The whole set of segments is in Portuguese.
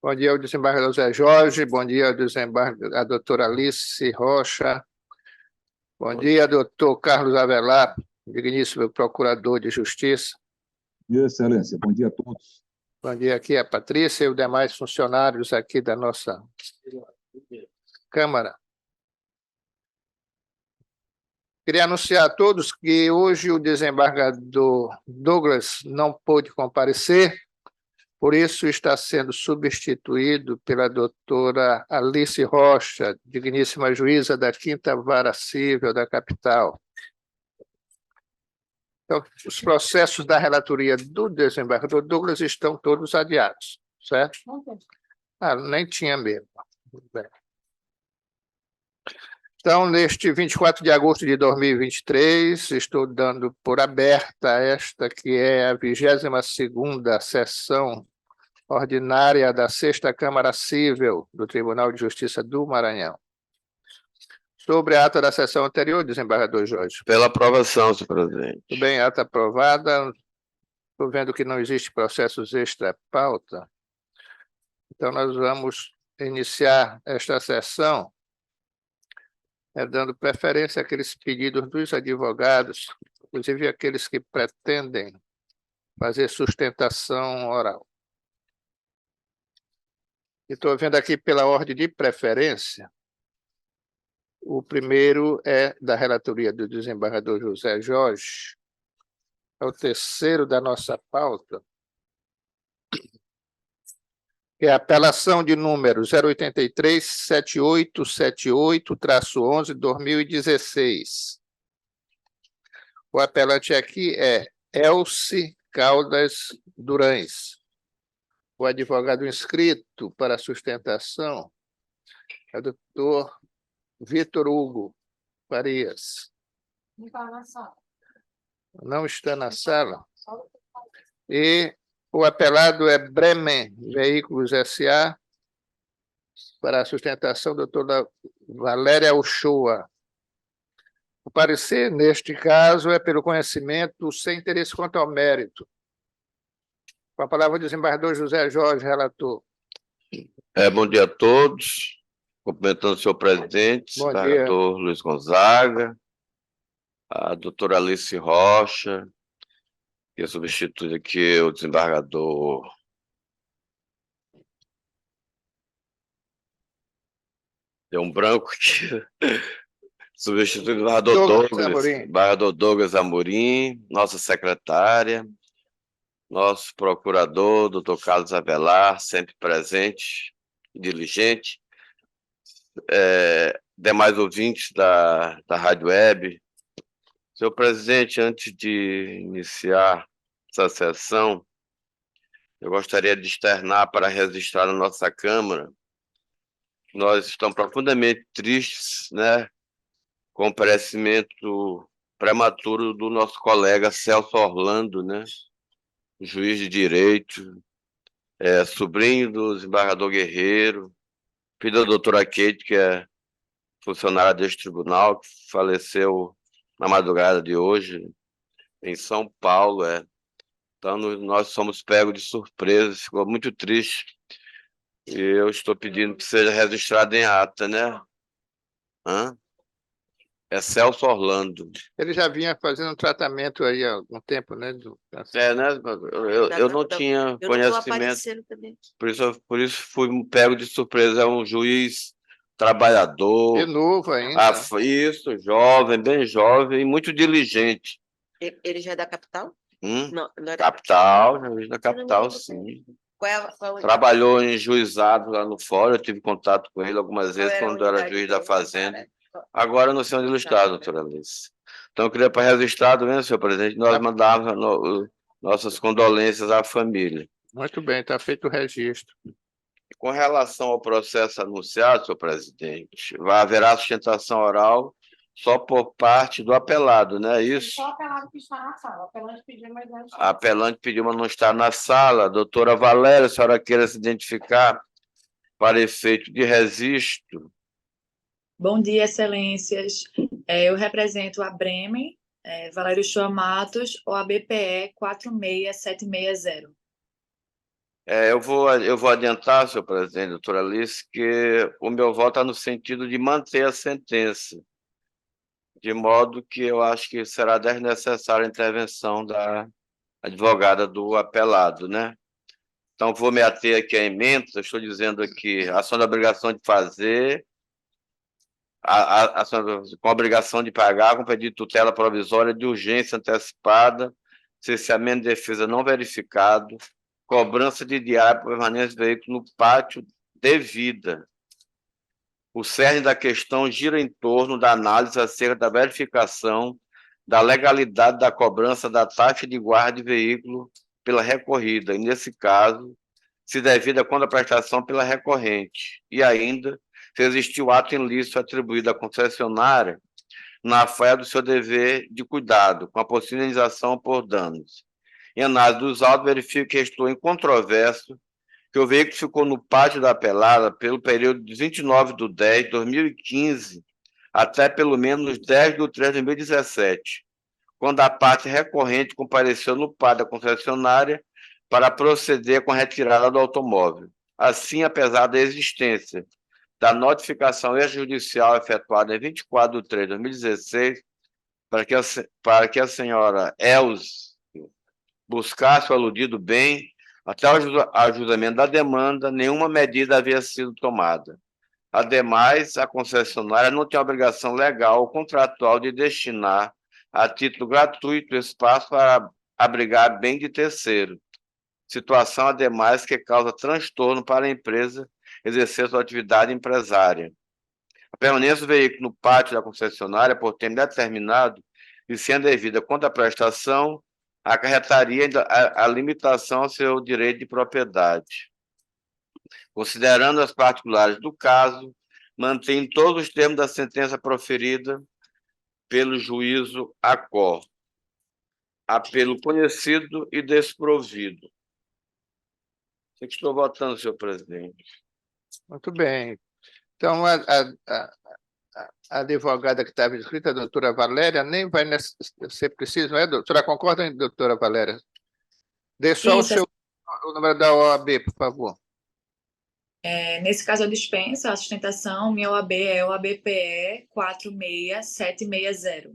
Bom dia ao desembargador Zé Jorge, bom dia à doutora Alice Rocha, bom dia, doutor Carlos Avelar, digníssimo procurador de Justiça. Bom dia, Excelência. Bom dia a todos. Bom dia aqui a Patrícia e os demais funcionários aqui da nossa Câmara. Queria anunciar a todos que hoje o desembargador Douglas não pôde comparecer, por isso está sendo substituído pela doutora Alice Rocha, digníssima juíza da 5ª Vara Cível da capital. Então, os processos da relatoria do desembargador Douglas estão todos adiados, certo? Nem tinha mesmo. Bem. Então, neste 24 de agosto de 2023, estou dando por aberta esta que é a 22ª sessão ordinária da 6ª Câmara Cível do Tribunal de Justiça do Maranhão. Sobre a ata da sessão anterior, desembargador Jorge. Pela aprovação, senhor presidente. Tudo bem, ata aprovada. Estou vendo que não existe processos extra-pauta. Então, nós vamos iniciar esta sessão dando preferência àqueles pedidos dos advogados, inclusive aqueles que pretendem fazer sustentação oral. Estou vendo aqui pela ordem de preferência. O primeiro é da relatoria do desembargador José Jorge. É o terceiro da nossa pauta, que é a apelação de número 083-7878-11-2016. O apelante aqui é Elci Caldas Durães. O advogado inscrito para a sustentação é o doutor Vitor Hugo Farias. Não está na sala. Não está na sala. E o apelado é Bremen Veículos S.A. para a sustentação da doutora Valéria Uchoa. O parecer, neste caso, é pelo conhecimento sem interesse quanto ao mérito. Com a palavra o desembargador José Jorge, relator. Bom dia a todos. Cumprimentando o senhor presidente, desembargador Luiz Gonzaga, a doutora Alice Rocha, que substitui aqui o desembargador deu um branco aqui, substitui o desembargador Douglas Amorim, nossa secretária, nosso procurador, doutor Carlos Avelar, sempre presente e diligente, demais ouvintes da Rádio Web. Senhor presidente, antes de iniciar essa sessão, eu gostaria de externar para registrar na nossa Câmara. Nós estamos profundamente tristes, né, com o perecimento prematuro do nosso colega Celso Orlando, né, juiz de direito, sobrinho do desembargador Guerreiro, filho da doutora Kate, que é funcionária deste tribunal, que faleceu na madrugada de hoje, em São Paulo. Então, nós somos pegos de surpresa, ficou muito triste. E eu estou pedindo que seja registrado em ata, né? É Celso Orlando. Ele já vinha fazendo um tratamento aí há algum tempo, né? Né? Eu não tinha conhecimento. Por isso fui pego de surpresa. É um juiz trabalhador. De novo ainda. Isso, jovem, bem jovem e muito diligente. Ele já é da capital? Não é da capital, juiz da capital, sim. Trabalhou em juizado lá no fórum, eu tive contato com ele algumas vezes quando era juiz da Fazenda. Agora não sei onde ele está, doutora Alice. Então, eu queria para registrado, né, senhor presidente, nós mandávamos nossas condolências à família. Muito bem, está feito o registro. Com relação ao processo anunciado, senhor presidente, haverá sustentação oral só por parte do apelado, não é isso? Só o apelado que está na sala. O apelante pediu, mas não está. A apelante pediu, mas não está na sala. Doutora Valéria, a senhora queira se identificar para efeito de registro? Bom dia, excelências. Eu represento a Bremen, Valério Uchoa Matos, OAB PE 46760. Eu vou adiantar, senhor presidente, doutora Alice, que o meu voto está no sentido de manter a sentença, de modo que eu acho que será desnecessária a intervenção da advogada do apelado, né? Então, vou me ater aqui à emenda, estou dizendo aqui, ação da obrigação de fazer, com a obrigação de pagar, com pedido de tutela provisória de urgência antecipada, cerceamento de defesa não verificado, cobrança de diária por permanência do veículo no pátio devida. O cerne da questão gira em torno da análise acerca da verificação da legalidade da cobrança da taxa de guarda de veículo pela recorrida, e, nesse caso, se devida quando a prestação pela recorrente, e ainda se existiu ato ilícito atribuído à concessionária na falha do seu dever de cuidado, com a possível indenização por danos. Em análise dos autos, verifico que restou incontroverso que o veículo ficou no pátio da apelada pelo período de 29/10/2015 até pelo menos 10/3/2017, quando a parte recorrente compareceu no pátio da concessionária para proceder com a retirada do automóvel. Assim, apesar da existência da notificação extrajudicial efetuada em 24/3/2016 para que a senhora Els buscasse o aludido bem, até o ajustamento da demanda, nenhuma medida havia sido tomada. Ademais, a concessionária não tem obrigação legal ou contratual de destinar, a título gratuito, espaço para abrigar bem de terceiro. Situação, ademais, que causa transtorno para a empresa exercer sua atividade empresária. A permanência do veículo no pátio da concessionária, por tempo determinado e sendo devida contra a prestação, acarretaria a limitação ao seu direito de propriedade. Considerando as particulares do caso, mantém todos os termos da sentença proferida pelo juízo ACOR. Apelo conhecido e desprovido. Sei que estou votando, senhor presidente. Muito bem. Então, a advogada que estava inscrita, a doutora Valéria, nem vai ser preciso, não é, doutora? Concorda, doutora Valéria? Dê só Isso, o número da OAB, por favor. nesse caso, eu dispenso a sustentação. Minha OAB é OAB-PE 46760.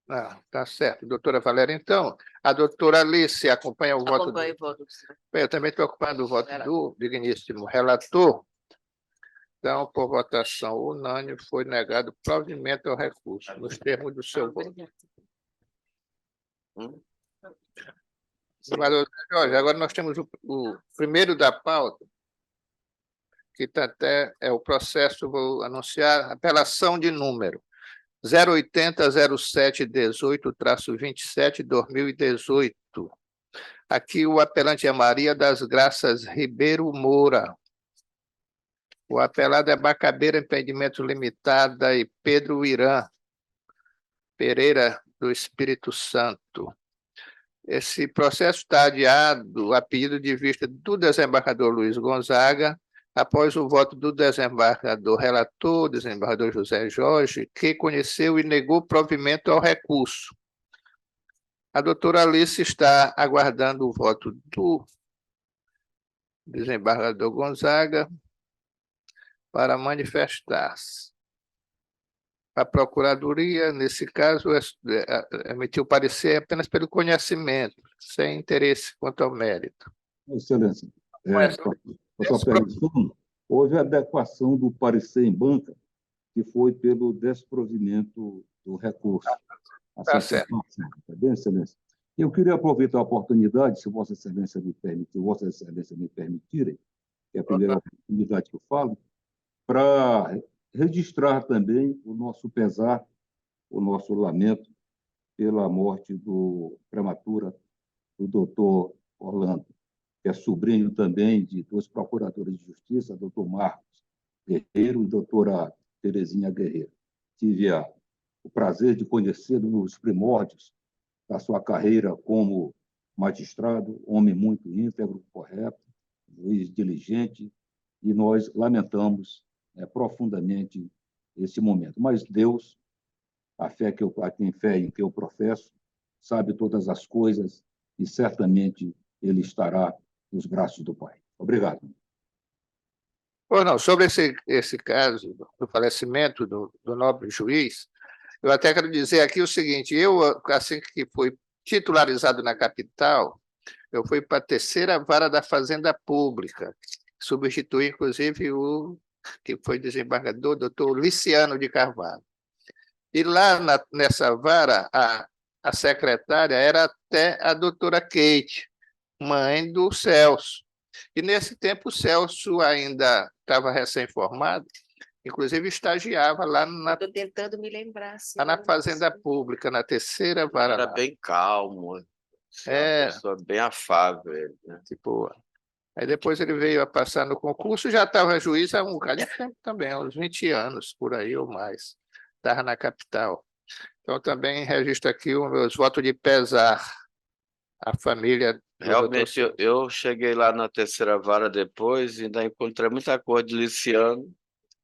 Ah, tá certo. Doutora Valéria, então, a doutora Alice acompanha o voto. Acompanho o voto. Eu também estou ocupando o voto do digníssimo relator. Então, por votação unânime, foi negado provimento ao recurso, nos termos do seu voto. Senador Jorge, agora nós temos o primeiro da pauta, que está até o processo, vou anunciar, apelação de número 0800718-27/2018. Aqui o apelante é Maria das Graças Ribeiro Moura. O apelado é Bacabeira Empreendimentos Limitada e Pedro Irã Pereira do Espírito Santo. Esse processo está adiado a pedido de vista do desembargador Luiz Gonzaga, após o voto do desembargador relator, desembargador José Jorge, que conheceu e negou provimento ao recurso. A doutora Alice está aguardando o voto do desembargador Gonzaga para manifestar-se. A Procuradoria, nesse caso, emitiu parecer apenas pelo conhecimento, sem interesse quanto ao mérito. Excelência. Houve a adequação do parecer em banca, que foi pelo desprovimento do recurso. Tá certo. Tá bem, Excelência? Eu queria aproveitar a oportunidade, se Vossa Excelência me permitir, Vossa Excelência me permitirem, que é a primeira oportunidade que eu falo, para registrar também o nosso pesar, o nosso lamento pela morte prematura do doutor Orlando, que é sobrinho também de dois procuradores de justiça, doutor Marcos Guerreiro e doutora Terezinha Guerreiro. Tive o prazer de conhecê-lo nos primórdios da sua carreira como magistrado, homem muito íntegro, correto, juiz diligente, e nós lamentamos profundamente esse momento. Mas Deus, a fé em que eu professo, sabe todas as coisas e certamente Ele estará nos braços do Pai. Obrigado. Pois não, sobre esse caso do falecimento do nobre juiz, eu até quero dizer aqui o seguinte: eu, assim que fui titularizado na capital, eu fui para a terceira vara da Fazenda Pública, substituí, inclusive, o que foi desembargador, doutor Liciano de Carvalho. E lá nessa vara, a secretária era até a doutora Kate, mãe do Celso. E nesse tempo o Celso ainda estava recém-formado, inclusive estagiava Estou tentando me lembrar. lá na Fazenda Pública, na terceira vara. Era Lá. bem calmo, uma pessoa bem afável, né? Tipo, aí depois ele veio a passar no concurso, já estava juiz há um bocado de tempo também, há uns 20 anos, por aí ou mais. Estava na capital. Então também registro aqui os meus votos de pesar à família do Realmente, doutor. eu cheguei lá na terceira vara depois e ainda encontrei muita coisa de Liciano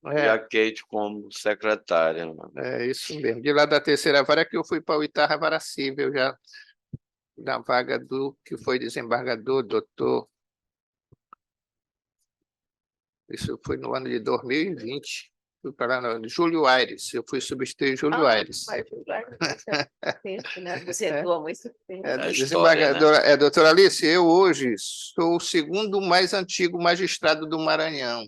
e a Kate como secretária, né? É isso mesmo. De lá da terceira vara que eu fui para a oitava vara civil, já na vaga do que foi desembargador, doutor. Isso foi no ano de 2020. Fui para lá no Júlio Aires. Eu fui substituir Júlio Aires. Você atuou há muito tempo. É, A desembargadora, história, né? doutora Alice, eu hoje sou o segundo mais antigo magistrado do Maranhão,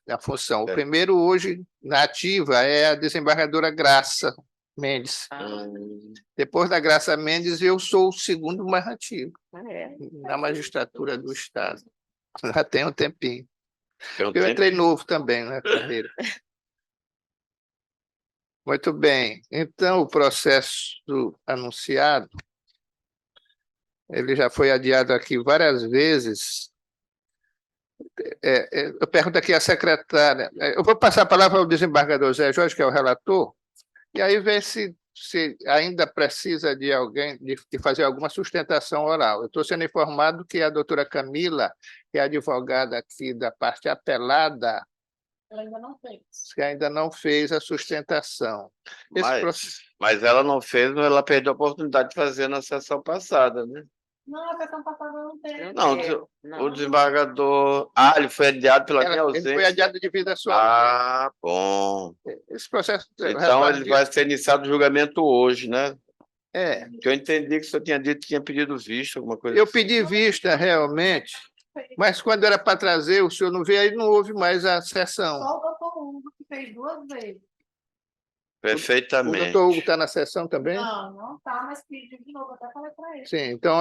na função. O primeiro hoje, na ativa, é a desembargadora Graça Mendes. Depois da Graça Mendes, eu sou o segundo mais antigo na magistratura do Estado. Já tem um tempinho. Eu entrei novo também na carreira. Muito bem. Então, o processo anunciado, ele já foi adiado aqui várias vezes. Eu pergunto aqui à secretária. Eu vou passar a palavra ao desembargador Zé Jorge, que é o relator, e aí ver se ainda precisa de alguém de fazer alguma sustentação oral. Eu estou sendo informado que a doutora Camila, que é advogada aqui da parte apelada, Ela ainda não fez. que ainda não fez a sustentação. Mas ela não fez, mas ela perdeu a oportunidade de fazer na sessão passada, né? Não, a sessão passada não teve. O desembargador... ele foi adiado pela minha ausência. Ele foi adiado devido à sua ausência. Bom. Esse processo... Então, ele vai ser iniciado o julgamento hoje, né? É. Que eu entendi que o senhor tinha dito que tinha pedido vista, alguma coisa Eu assim. pedi vista, realmente, mas quando era para trazer, o senhor não veio, aí não houve mais a sessão. Só o doutor Hugo, que fez 2 vezes. Perfeitamente. O doutor Hugo está na sessão também? Não está, mas pediu de novo, até falei para ele. Sim, então...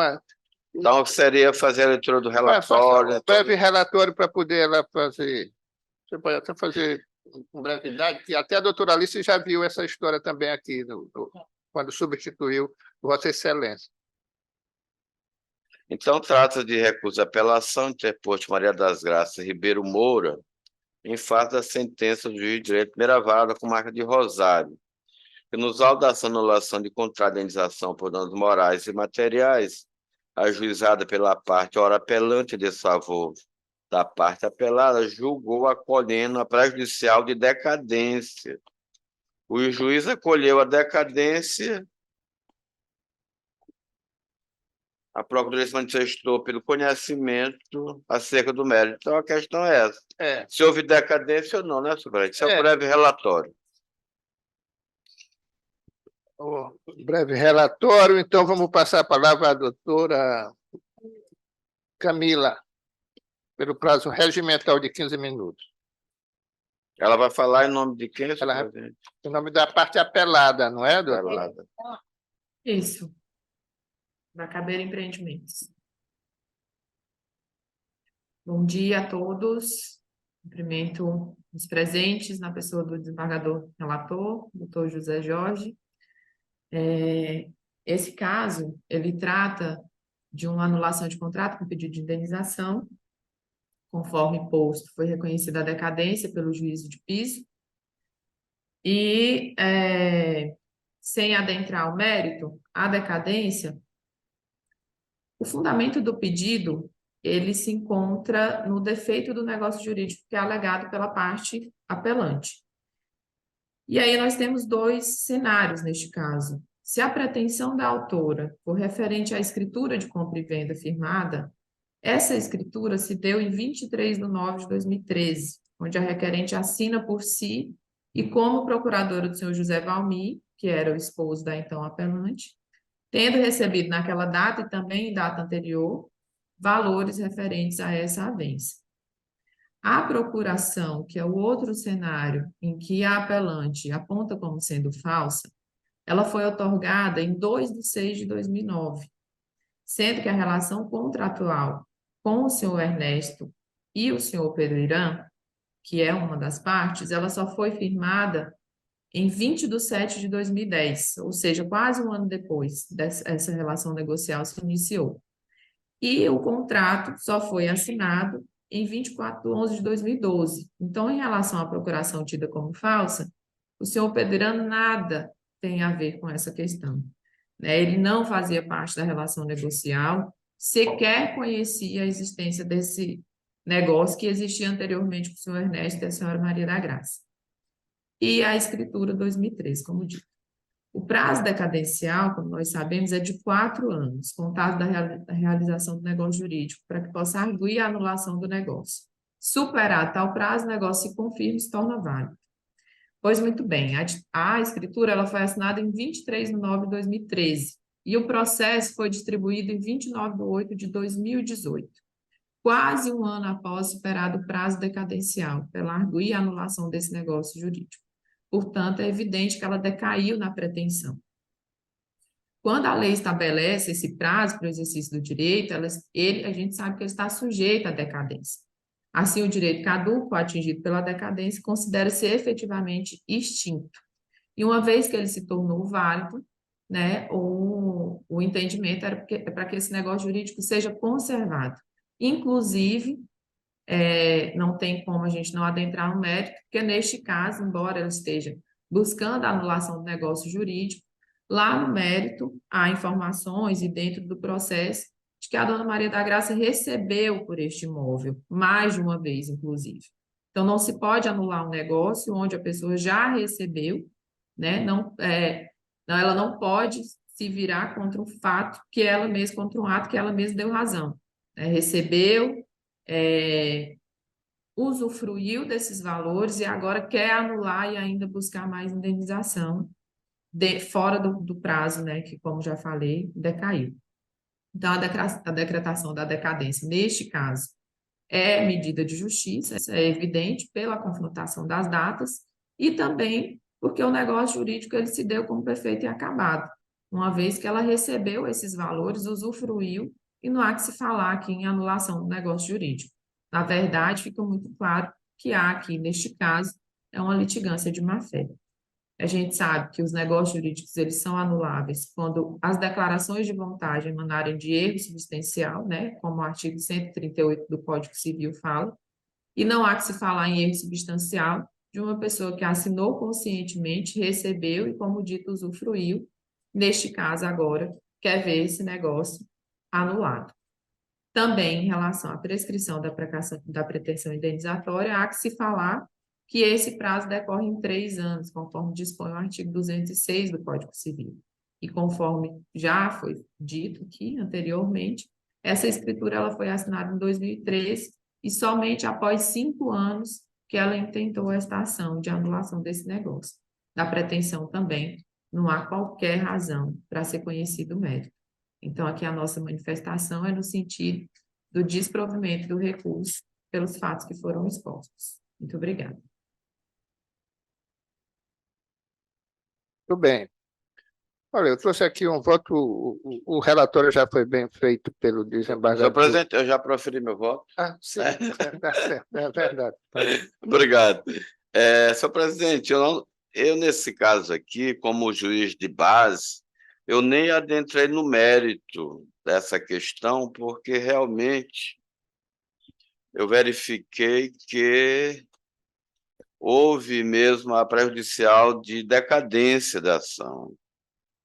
Então, seria fazer a leitura do relatório. Um breve relatório para poder ela fazer... Você pode até fazer com brevidade, que até a doutora Alice já viu essa história também aqui, quando substituiu Vossa Excelência. Então, trata de recurso de apelação interposto Maria das Graças Ribeiro Moura, em face da sentença do juiz de direito primeira vara com marca de Rosário, que nos autos dessa anulação de contrato de indenização por danos morais e materiais, ajuizada pela parte ora apelante em desfavor da parte apelada, julgou acolhendo a prejudicial de decadência. O juiz acolheu a decadência. A Procuradoria se manifestou pelo conhecimento acerca do mérito. Então, a questão é essa. Se houve decadência ou não, né, Supremo? Isso é um breve relatório. Breve relatório. Então, vamos passar a palavra à doutora Camila, pelo prazo regimental de 15 minutos. Ela vai falar em nome de quem? Em nome da parte apelada, não é, doutora? Apelada. Isso. Da Cabeira Empreendimentos. Bom dia a todos. Cumprimento os presentes na pessoa do desembargador relator, doutor José Jorge. Esse caso, ele trata de uma anulação de contrato com pedido de indenização. Conforme posto, foi reconhecida a decadência pelo juízo de piso. E, sem adentrar o mérito, a decadência, o fundamento do pedido, ele se encontra no defeito do negócio jurídico que é alegado pela parte apelante. E aí nós temos 2 cenários neste caso. Se a pretensão da autora for referente à escritura de compra e venda firmada Essa escritura se deu em 23 de nove de 2013, onde a requerente assina por si e como procuradora do senhor José Valmir, que era o esposo da então apelante, tendo recebido naquela data e também em data anterior, valores referentes a essa avença. A procuração, que é o outro cenário em que a apelante aponta como sendo falsa, ela foi otorgada em 2 de 6 de 2009, sendo que a relação contratual com o senhor Ernesto e o senhor Pedro Irã, que é uma das partes, ela só foi firmada em 20 de 7 de 2010, ou seja, quase um ano depois dessa relação negocial se iniciou. E o contrato só foi assinado em 24 de 11 de 2012. Então, em relação à procuração tida como falsa, o senhor Pedro Irã nada tem a ver com essa questão, né? Ele não fazia parte da relação negocial, sequer conhecia a existência desse negócio que existia anteriormente com o senhor Ernesto e a senhora Maria da Graça. E a escritura 2013, como dito. O prazo decadencial, como nós sabemos, é de 4 anos, contado da realização do negócio jurídico, para que possa arguir a anulação do negócio. Superado tal prazo, o negócio se confirma e se torna válido. Pois muito bem, a escritura ela foi assinada em 23 de nove de 2013 e o processo foi distribuído em 29 de 8 de 2018, quase um ano após superado o prazo decadencial, pela arguir a anulação desse negócio jurídico. Portanto, é evidente que ela decaiu na pretensão. Quando a lei estabelece esse prazo para o exercício do direito, a gente sabe que ele está sujeito à decadência. Assim, o direito caduco, atingido pela decadência, considera-se efetivamente extinto. E uma vez que ele se tornou válido, né, o entendimento era para que esse negócio jurídico seja conservado. Inclusive, não tem como a gente não adentrar no mérito, porque neste caso, embora ela esteja buscando a anulação do negócio jurídico, lá no mérito há informações e dentro do processo de que a dona Maria da Graça recebeu por este imóvel, mais de uma vez, inclusive. Então, não se pode anular um negócio onde a pessoa já recebeu, né? Ela não pode se virar contra um fato que ela mesma, contra um ato que ela mesma deu razão, né? Recebeu, usufruiu desses valores e agora quer anular e ainda buscar mais indenização fora do prazo, né, que, como já falei, decaiu. Então, a decretação da decadência, neste caso, é medida de justiça, isso é evidente pela confrontação das datas e também porque o negócio jurídico ele se deu como perfeito e acabado, uma vez que ela recebeu esses valores, usufruiu, e não há que se falar aqui em anulação do negócio jurídico. Na verdade, fica muito claro que há aqui, neste caso, é uma litigância de má-fé. A gente sabe que os negócios jurídicos eles são anuláveis quando as declarações de vontade emanarem de erro substancial, né, como o artigo 138 do Código Civil fala, e não há que se falar em erro substancial de uma pessoa que assinou conscientemente, recebeu e, como dito, usufruiu, neste caso agora, quer ver esse negócio anulado. Também, em relação à prescrição da pretensão indenizatória, há que se falar que esse prazo decorre em 3 anos, conforme dispõe o artigo 206 do Código Civil. E conforme já foi dito aqui anteriormente, essa escritura ela foi assinada em 2013 e somente após 5 anos que ela intentou esta ação de anulação desse negócio. Da pretensão também, não há qualquer razão para ser conhecido o mérito. Então, aqui a nossa manifestação é no sentido do desprovimento do recurso pelos fatos que foram expostos. Muito obrigada. Muito bem. Olha, eu trouxe aqui um voto, o relatório já foi bem feito pelo desembargador. Senhor presidente, eu já proferi meu voto. Ah, sim, tá certo, é verdade. Obrigado. Senhor presidente, eu, nesse caso aqui, como juiz de base, eu nem adentrei no mérito dessa questão, porque realmente eu verifiquei que houve mesmo a prejudicial de decadência da ação.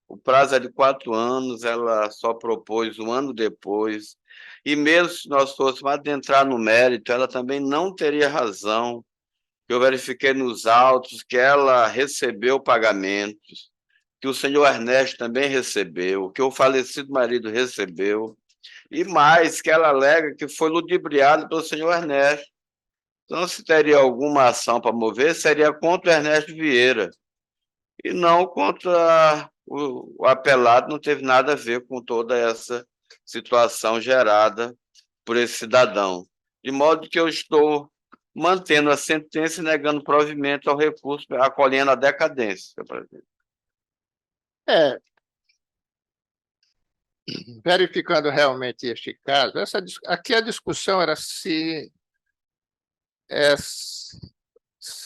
O prazo é de 4 anos, ela só propôs um ano depois, e mesmo se nós fôssemos adentrar no mérito, ela também não teria razão. Eu verifiquei nos autos que ela recebeu pagamentos, que o senhor Ernesto também recebeu, que o falecido marido recebeu, E mais, que ela alega que foi ludibriada pelo senhor Ernesto. Então, se teria alguma ação para mover, seria contra o Ernesto Vieira, e não contra o apelado, não teve nada a ver com toda essa situação gerada por esse cidadão. De modo que eu estou mantendo a sentença e negando provimento ao recurso, acolhendo a decadência, senhor presidente. Verificando realmente este caso, aqui a discussão era se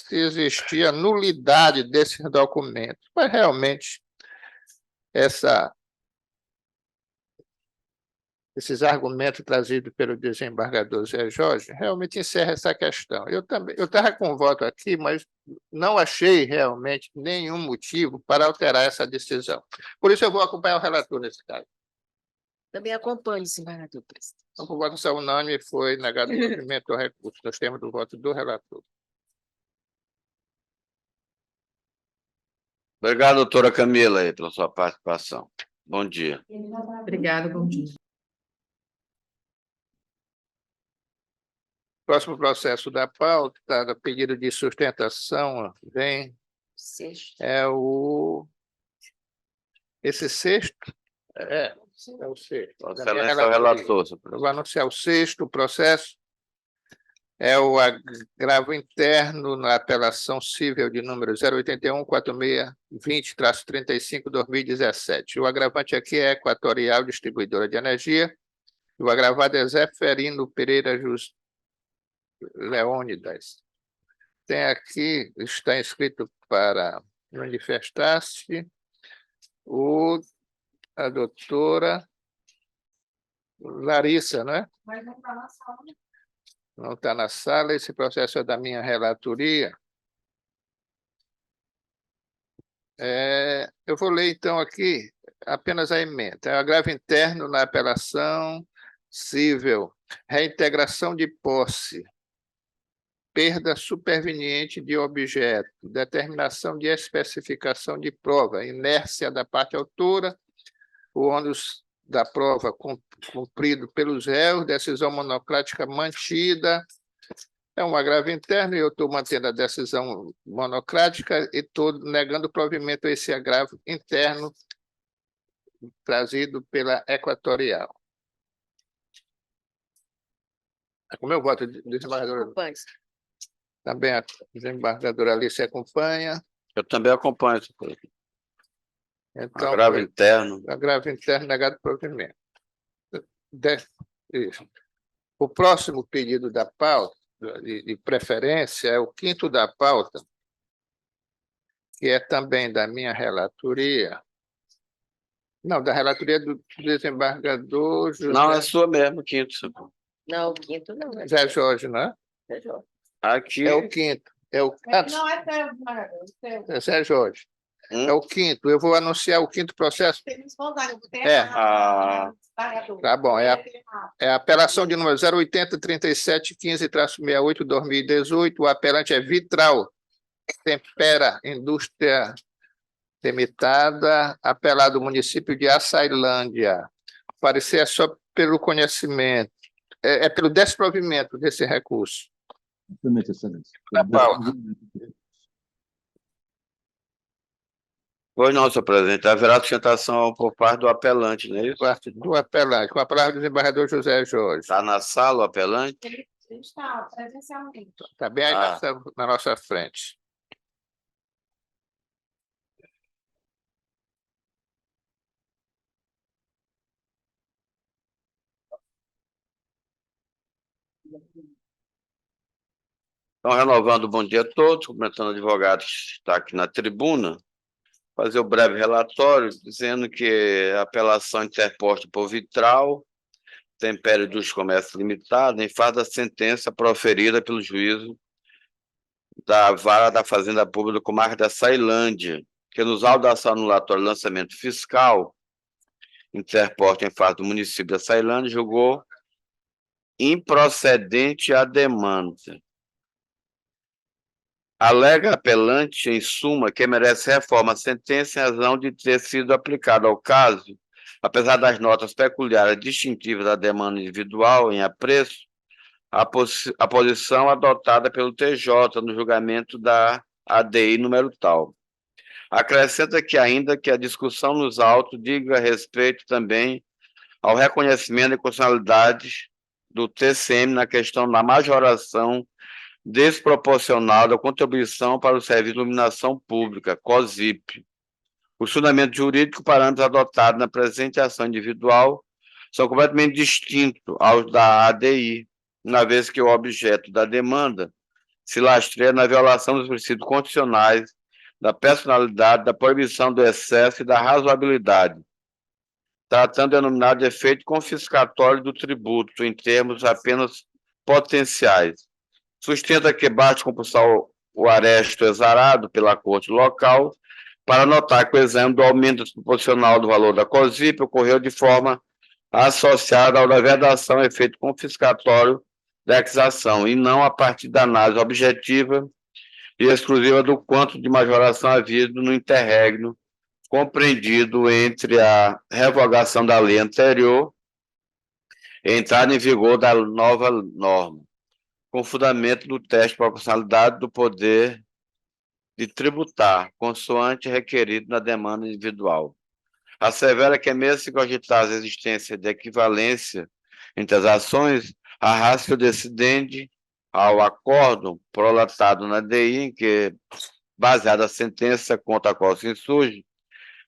existia nulidade desses documentos, mas realmente esses argumentos trazidos pelo desembargador Zé Jorge realmente encerra essa questão. Eu estava com voto aqui, mas não achei realmente nenhum motivo para alterar essa decisão. Por isso eu vou acompanhar o relator nesse caso. Também acompanho, desembargador, presidente. Então, por votação unânime, foi negado o provimento ao recurso, nos termos do voto do relator. Obrigado, doutora Camila, aí, pela sua participação. Bom dia. Obrigada, bom dia. Próximo processo da pauta, pedido de sustentação, vem, Sexto. esse sexto, é o sexto. Vossa da minha Excelência é o relatoria. relator, senhor Eu presidente. vou anunciar o sexto processo, é o agravo interno na apelação cível de número 081-4620-35-2017. O agravante aqui é Equatorial Distribuidora de Energia, e o agravado é Zeferino Pereira Leônidas. Tem aqui, está inscrito para manifestar-se a doutora Larissa, não é? Mas não está na sala. Não está na sala, esse processo é da minha relatoria. Eu vou ler, então, aqui apenas a emenda. É o agravo interno na apelação cível, reintegração de posse, perda superveniente de objeto, determinação de especificação de prova, inércia da parte autora, o ônus da prova cumprido pelos réus, decisão monocrática mantida. É um agravo interno e eu estou mantendo a decisão monocrática e estou negando o provimento a esse agravo interno trazido pela Equatorial. Com o meu voto, desembargadora. Acompanho. Também a desembargadora Alice acompanha. Eu também acompanho, senhor presidente. Então, Agravo interno. agravo interno negado provimento. Isso. O próximo pedido da pauta, de preferência, é o quinto da pauta, que é também da minha relatoria. Não, da relatoria do desembargador José... Não, é sua mesmo, quinto, senhor presidente. Não, o quinto não. É Zé Jorge, não é? Aqui. É o quinto. Não, é seu, desembargador, é seu. É Zé Jorge. É o quinto. Eu vou anunciar o quinto processo. Tem espontâneo, tem É. errado, desembargador. Tá bom, é Tem errado. a apelação de número 080-3715-2018. O apelante é Vitral Tempera Indústria Limitada, apelado município de Açailândia. O parecer é só pelo conhecimento, pelo desprovimento desse recurso. Exatamente, excelência. Da pauta. Pois não, senhor presidente. Haverá sustentação por parte do apelante, não é isso? Parte do apelante, com a palavra do desembargador José Jorge. Está na sala o apelante? Ele está presencialmente. Está bem aí na nossa frente. Então, renovando o bom dia a todos, cumprimentando o advogado que está aqui na tribuna, fazer o breve relatório, dizendo que a apelação interposta por Vitral, Tempera Indústria Comércio Limitada, em face da sentença proferida pelo juízo da Vara da Fazenda Pública do Comarca da Açailândia, que nos autos da ação anulatória de lançamento fiscal, interposta em face do município da Açailândia, julgou improcedente a demanda. Alega apelante, em suma, que merece reforma a sentença em razão de ter sido aplicada ao caso apesar das notas peculiares distintivas da demanda individual em apreço, a posição adotada pelo TJ no julgamento da ADI número tal. Acrescenta que ainda que a discussão nos autos diga respeito também ao reconhecimento de constitucionalidade do TCM na questão da majoração desproporcional da contribuição para o Serviço de Iluminação Pública, COSIP. Os fundamentos jurídicos e parâmetros adotados na presente ação individual são completamente distintos aos da ADI, uma vez que o objeto da demanda se lastreia na violação dos princípios constitucionais, da personalidade, da proibição do excesso e da razoabilidade, tratando denominado de efeito confiscatório do tributo, em termos apenas potenciais. Sustenta que basta compulsar o aresto exarado pela corte local para notar que o exame do aumento desproporcional do valor da COSIP ocorreu de forma associada ao da vedação a efeito confiscatório da exação, e não a partir da análise objetiva e exclusiva do quanto de majoração havido no interregno compreendido entre a revogação da lei anterior e a entrada em vigor da nova norma, com fundamento do teste de proporcionalidade do poder de tributar, consoante requerido na demanda individual. Assevera que, mesmo se cogitar a existência de equivalência entre as ações, a ratio decidente ao acórdão prolatado na DI, em que, baseada a sentença contra a qual se insurge,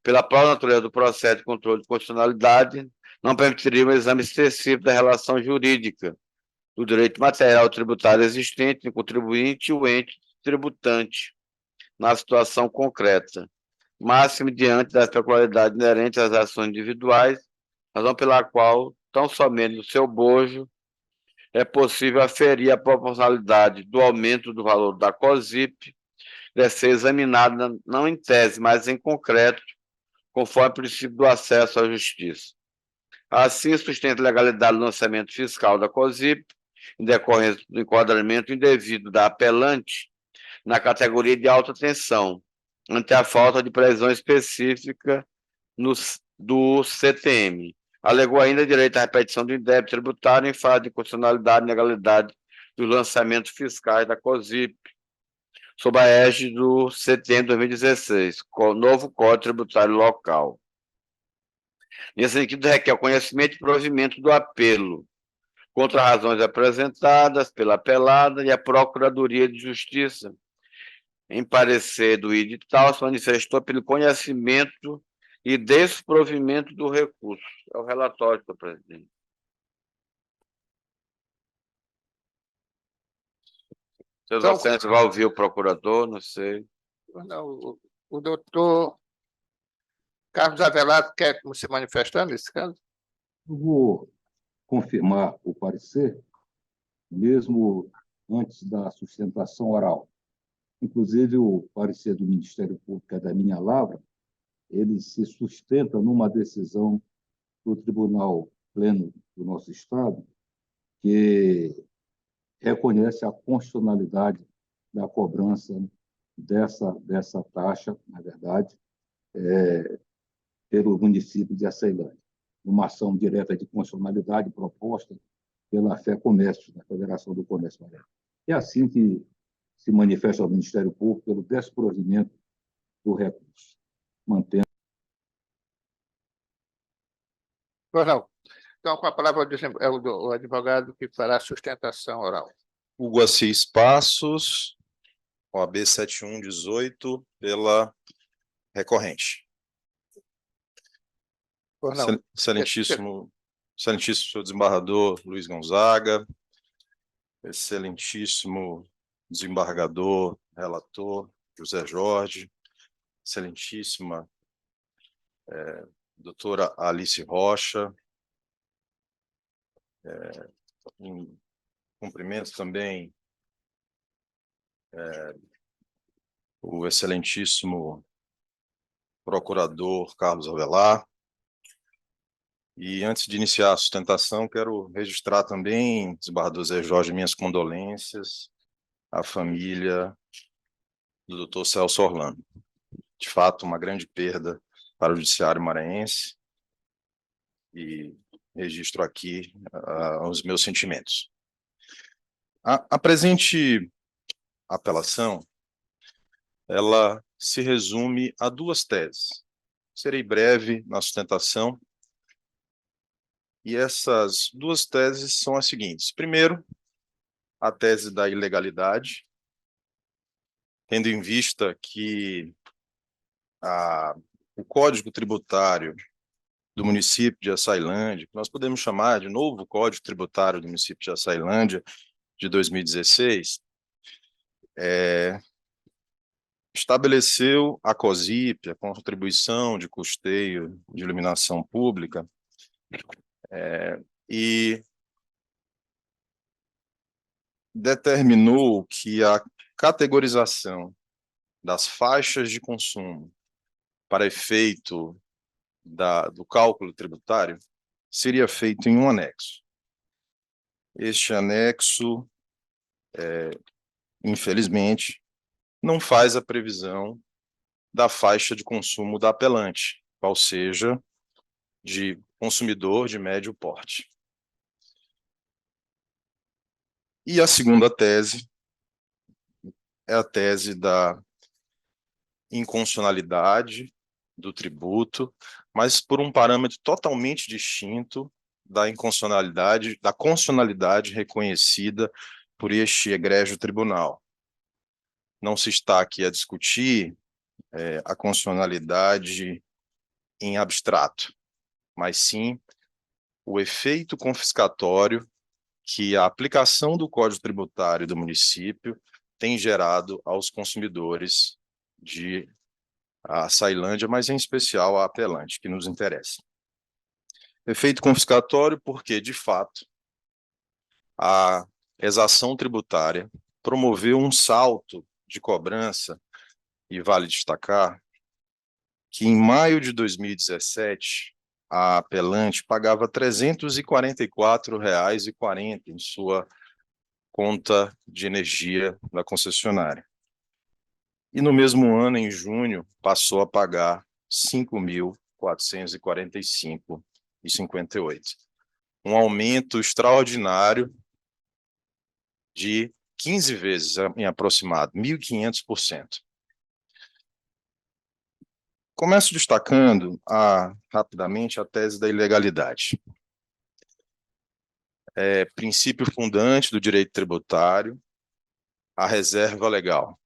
pela própria natureza do processo de controle de constitucionalidade, não permitiria um exame excessivo da relação jurídica do direito material tributário existente entre o contribuinte e o ente tributante, na situação concreta, máximo diante das peculiaridades inerentes às ações individuais, razão pela qual, tão somente no seu bojo, é possível aferir a proporcionalidade do aumento do valor da COSIP, deve ser examinada não em tese, mas em concreto, conforme o princípio do acesso à justiça. Assim, sustenta a legalidade do lançamento fiscal da COSIP, em decorrência do enquadramento indevido da apelante na categoria de alta tensão, ante a falta de previsão específica do CTM. Alegou ainda direito à repetição do indébito tributário em fase de constitucionalidade e legalidade dos lançamentos fiscais da COSIP, sob a égide do CTM de 2016, com o novo Código Tributário Local. Nesse sentido, requer o conhecimento e provimento do apelo, contra razões apresentadas pela apelada, e a Procuradoria de Justiça, em parecer do edital, se manifestou pelo conhecimento e desprovimento do recurso. É o relatório, senhor presidente. Seus Então, docentes vão ouvir o procurador, não sei. Não, o doutor Carlos Avelar quer se manifestar nesse caso? Eu vou confirmar o parecer, mesmo antes da sustentação oral. Inclusive, o parecer do Ministério Público, é da minha lavra, ele se sustenta numa decisão do Tribunal Pleno do nosso Estado, que reconhece a constitucionalidade da cobrança dessa taxa, na verdade, pelo município de Aceilândia, numa ação direta de constitucionalidade proposta pela FEComércio, da Federação do Comércio Maranhense. É assim que se manifesta ao Ministério Público pelo desprovimento do recurso, mantendo. Pois não. Então, com a palavra é o advogado que fará a sustentação oral. Hugo Assis Passos, OAB 7118, pela recorrente. Pois não. Excelentíssimo senhor desembargador Luiz Gonzaga, excelentíssimo desembargador relator José Jorge, excelentíssima doutora Alice Rocha, cumprimento também o excelentíssimo procurador Carlos Avelar. E antes de iniciar a sustentação, quero registrar também, desembargador Zé Jorge, minhas condolências à família do doutor Celso Orlando. De fato, uma grande perda para o judiciário maranhense. e registro aqui os meus sentimentos. A presente apelação, ela se resume a duas teses. Serei breve na sustentação, e essas duas teses são as seguintes. Primeiro, a tese da ilegalidade, tendo em vista que o Código Tributário do município de Açailândia, que nós podemos chamar de novo Código Tributário do município de Açailândia, de 2016, estabeleceu a COSIP, a contribuição de custeio de iluminação pública, e determinou que a categorização das faixas de consumo para efeito do cálculo tributário seria feito em um anexo. Este anexo, infelizmente, não faz a previsão da faixa de consumo da apelante, qual seja, de consumidor de médio porte. E a segunda tese é a tese da inconstitucionalidade do tributo, mas por um parâmetro totalmente distinto da inconstitucionalidade, da constitucionalidade reconhecida por este egrégio tribunal. Não se está aqui a discutir a constitucionalidade em abstrato, mas sim o efeito confiscatório que a aplicação do Código Tributário do município tem gerado aos consumidores de Açailândia, mas em especial a apelante, que nos interessa. Efeito confiscatório porque, de fato, a exação tributária promoveu um salto de cobrança, e vale destacar que em maio de 2017, a apelante pagava R$ 344,40 em sua conta de energia da concessionária. E no mesmo ano, em junho, passou a pagar R$ 5.445,58. Um aumento extraordinário de 15 vezes, em aproximado, 1.500%. Começo destacando rapidamente a tese da ilegalidade. Princípio fundante do direito tributário, a reserva legal.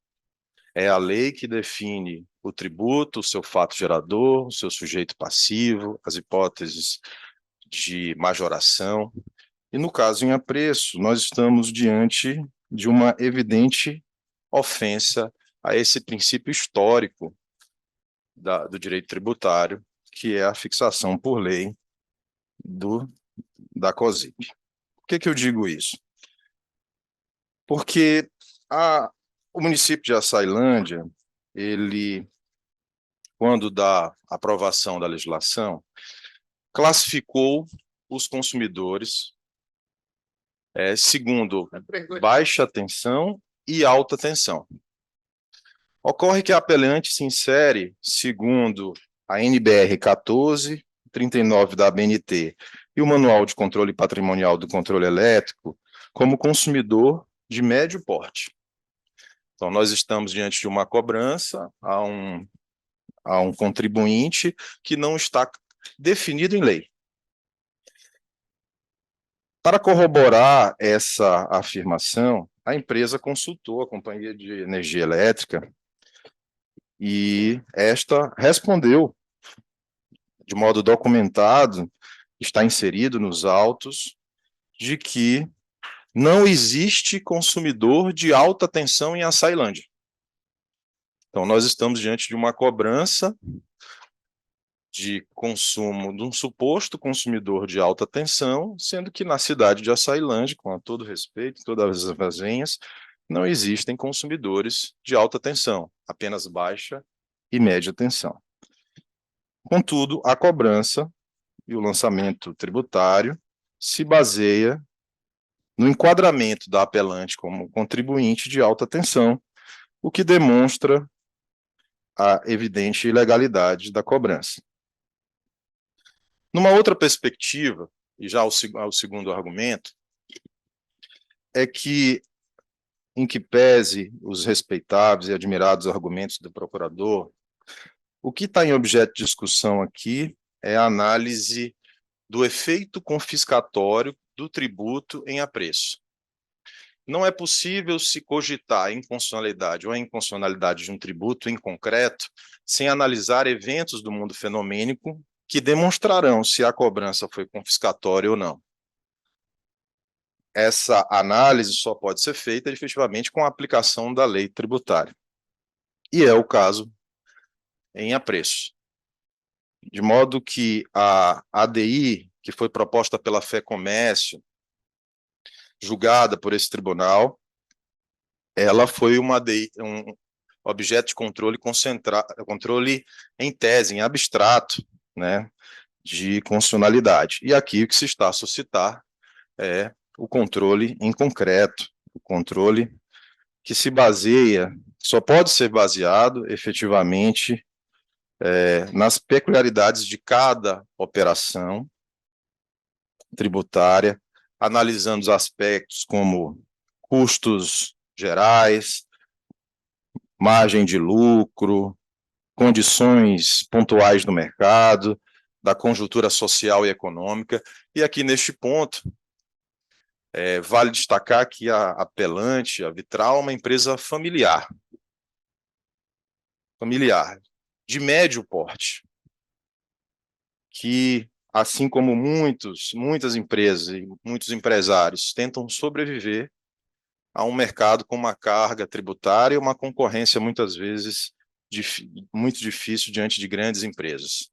É a lei que define o tributo, o seu fato gerador, o seu sujeito passivo, as hipóteses de majoração. E no caso em apreço, nós estamos diante de uma evidente ofensa a esse princípio histórico do direito tributário, que é a fixação por lei da COSIP. Por que eu digo isso? Porque o município de Açailândia, ele, quando da aprovação da legislação, classificou os consumidores segundo baixa tensão e alta tensão. Ocorre que a apelante se insere, segundo a NBR 1439 da ABNT e o Manual de Controle Patrimonial do Controle Elétrico, como consumidor de médio porte. Então, nós estamos diante de uma cobrança a um contribuinte que não está definido em lei. Para corroborar essa afirmação, a empresa consultou a Companhia de Energia Elétrica e esta respondeu de modo documentado, está inserido nos autos, de que não existe consumidor de alta tensão em Açailândia. Então, nós estamos diante de uma cobrança de consumo de um suposto consumidor de alta tensão, sendo que na cidade de Açailândia, com todo respeito, todas as vazenhas, não existem consumidores de alta tensão, apenas baixa e média tensão. Contudo, a cobrança e o lançamento tributário se baseia no enquadramento da apelante como contribuinte de alta tensão, o que demonstra a evidente ilegalidade da cobrança. Numa outra perspectiva, e já ao segundo argumento, é que, em que pese os respeitáveis e admirados argumentos do procurador, o que está em objeto de discussão aqui é a análise do efeito confiscatório do tributo em apreço. Não é possível se cogitar a inconstitucionalidade ou a inconstitucionalidade de um tributo em concreto sem analisar eventos do mundo fenomênico que demonstrarão se a cobrança foi confiscatória ou não. Essa análise só pode ser feita efetivamente com a aplicação da lei tributária. E é o caso em apreço. De modo que a ADI, que foi proposta pela FEComércio, julgada por esse tribunal, ela foi uma ADI, um objeto de controle controle em tese, em abstrato, né, de constitucionalidade. E aqui o que se está a suscitar é o controle em concreto, o controle que se baseia, só pode ser baseado efetivamente nas peculiaridades de cada operação tributária, analisando os aspectos como custos gerais, margem de lucro, condições pontuais do mercado, da conjuntura social e econômica. E aqui, neste ponto, vale destacar que a apelante, a Vitral, é uma empresa familiar, de médio porte, que, assim como muitas empresas e muitos empresários tentam sobreviver a um mercado com uma carga tributária e uma concorrência, muitas vezes, muito difícil diante de grandes empresas.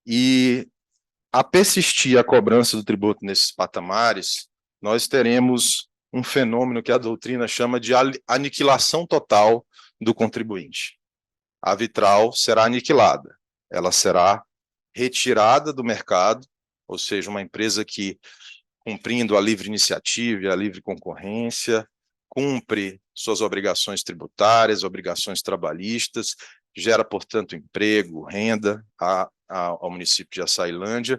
E, a persistir a cobrança do tributo nesses patamares, nós teremos um fenômeno que a doutrina chama de aniquilação total do contribuinte. A Vitral será aniquilada, ela será retirada do mercado, ou seja, uma empresa que, cumprindo a livre iniciativa e a livre concorrência, cumpre suas obrigações tributárias, obrigações trabalhistas, gera, portanto, emprego, renda ao município de Açailândia,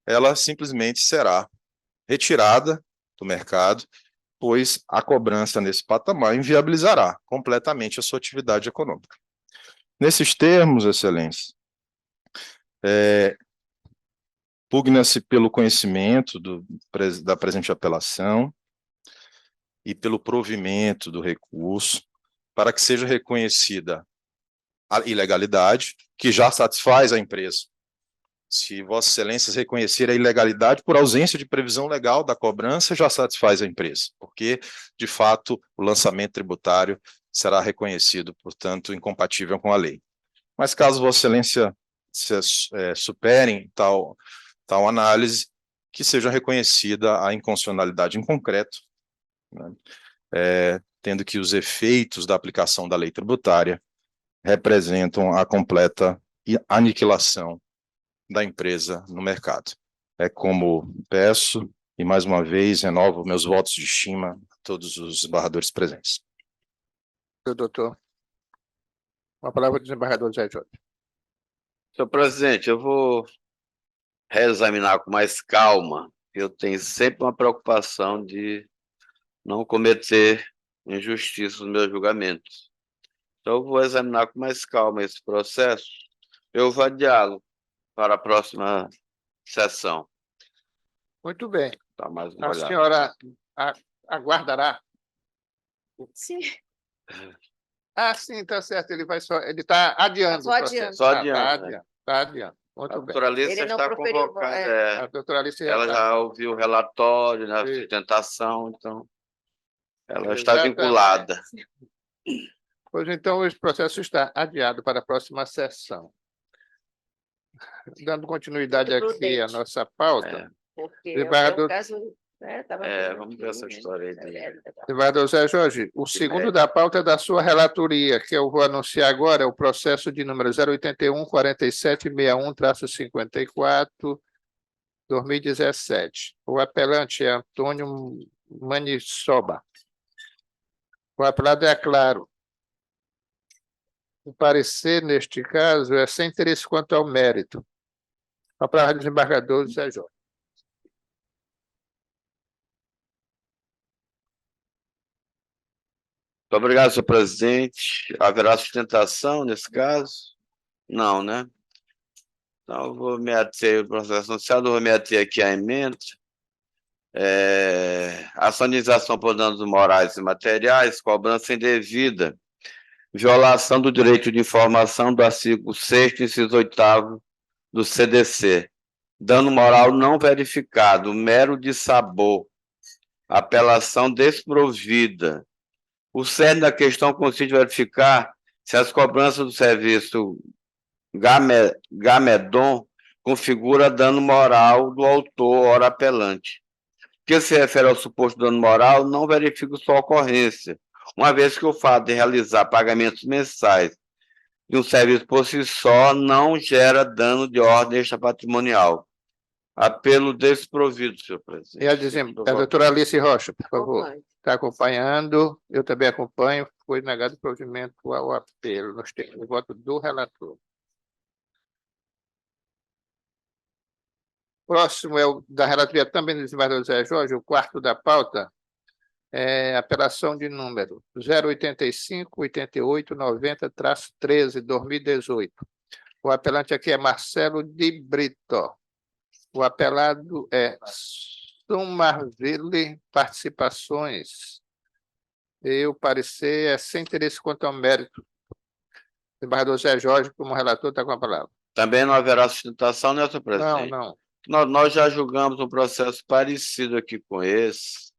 ela simplesmente será retirada do mercado, pois a cobrança nesse patamar inviabilizará completamente a sua atividade econômica. Nesses termos, Excelência, pugna-se pelo conhecimento da presente apelação e pelo provimento do recurso para que seja reconhecida a ilegalidade, que já satisfaz a empresa. Se Vossa Excelência reconhecer a ilegalidade por ausência de previsão legal da cobrança, já satisfaz a empresa, porque, de fato, o lançamento tributário será reconhecido, portanto, incompatível com a lei. Mas caso Vossa Excelência superem tal análise, que seja reconhecida a inconstitucionalidade em concreto, né, tendo que os efeitos da aplicação da lei tributária representam a completa aniquilação da empresa no mercado. É como peço, e mais uma vez renovo meus votos de estima a todos os embargadores presentes. Doutor. Uma palavra do desembargador Zé Jorge. Senhor presidente, eu vou reexaminar com mais calma. Eu tenho sempre uma preocupação de não cometer injustiça nos meus julgamentos. Então, eu vou examinar com mais calma esse processo. Eu vou adiá-lo para a próxima sessão. Muito bem. Tá mais uma A olhada. senhora aguardará. Sim, Sim, está certo. Ele está adiando Só o processo. adiando. Só Tá adiando, adiando. Está adiando. A Muito bem. doutora Alice Ele não está proferiu, convocando. A doutora Alice Ela já ouviu o relatório, né, a Sim. sustentação, então ela está Exatamente. vinculada. Pois então, esse processo está adiado para a próxima sessão. Dando continuidade Muito aqui à prudente. nossa pauta, porque Desembargador- é um caso, né, tava Vamos ver aqui, essa né? história aí dele. desembargador Zé Jorge, o segundo da pauta é da sua relatoria, que eu vou anunciar agora, é o processo de número 081-4761-54, 2017. O apelante é Antônio Manisoba. O apelado é claro. O parecer, neste caso, é sem interesse quanto ao mérito. A palavra do desembargador José Jorge. Muito obrigado, senhor presidente. Haverá sustentação nesse caso? Não, né? Então, eu vou me ater, o processo anunciado, eu vou me ater aqui à emenda. Ação de indenização por danos morais e materiais, cobrança indevida, violação do direito de informação do artigo 6º, inciso 8º do CDC, dano moral não verificado, mero dissabor, apelação desprovida. O cerne da questão consiste em verificar se as cobranças do serviço Gamedon configura dano moral do autor ora apelante. Que se refere ao suposto dano moral, não verifica sua ocorrência, uma vez que o fato de realizar pagamentos mensais de um serviço por si só não gera dano de ordem extrapatrimonial. Apelo desprovido, senhor presidente. E a doutora Alice Rocha, por favor. Acompanho. Está acompanhando, eu também acompanho, foi negado o provimento ao apelo. Nós temos o voto do relator. Próximo é o da relatoria também do desembargador José Jorge, o quarto da pauta, apelação de número 085-88-90-13, 2018. O apelante aqui é Marcelo de Brito. O apelado é Sumarville Participações. E o parecer é sem interesse quanto ao mérito. O desembargador José Jorge, como relator, está com a palavra. Também não haverá sustentação, né, senhor presidente? Não. Nós já julgamos um processo parecido aqui com esse,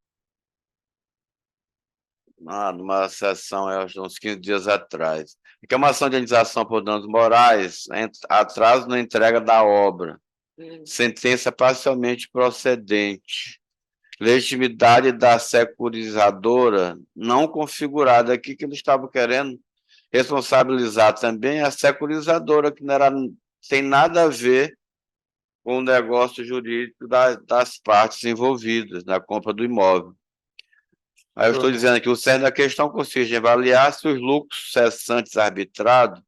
numa sessão há uns 15 dias atrás, que é uma ação de indenização por danos morais, atraso na entrega da obra, sentença parcialmente procedente, legitimidade da securizadora não configurada. Aqui que eles estavam querendo responsabilizar também a securizadora, que não tem nada a ver com o negócio jurídico das partes envolvidas na compra do imóvel. Aí eu estou dizendo que o cerne da questão consiste em avaliar se os lucros cessantes arbitrados,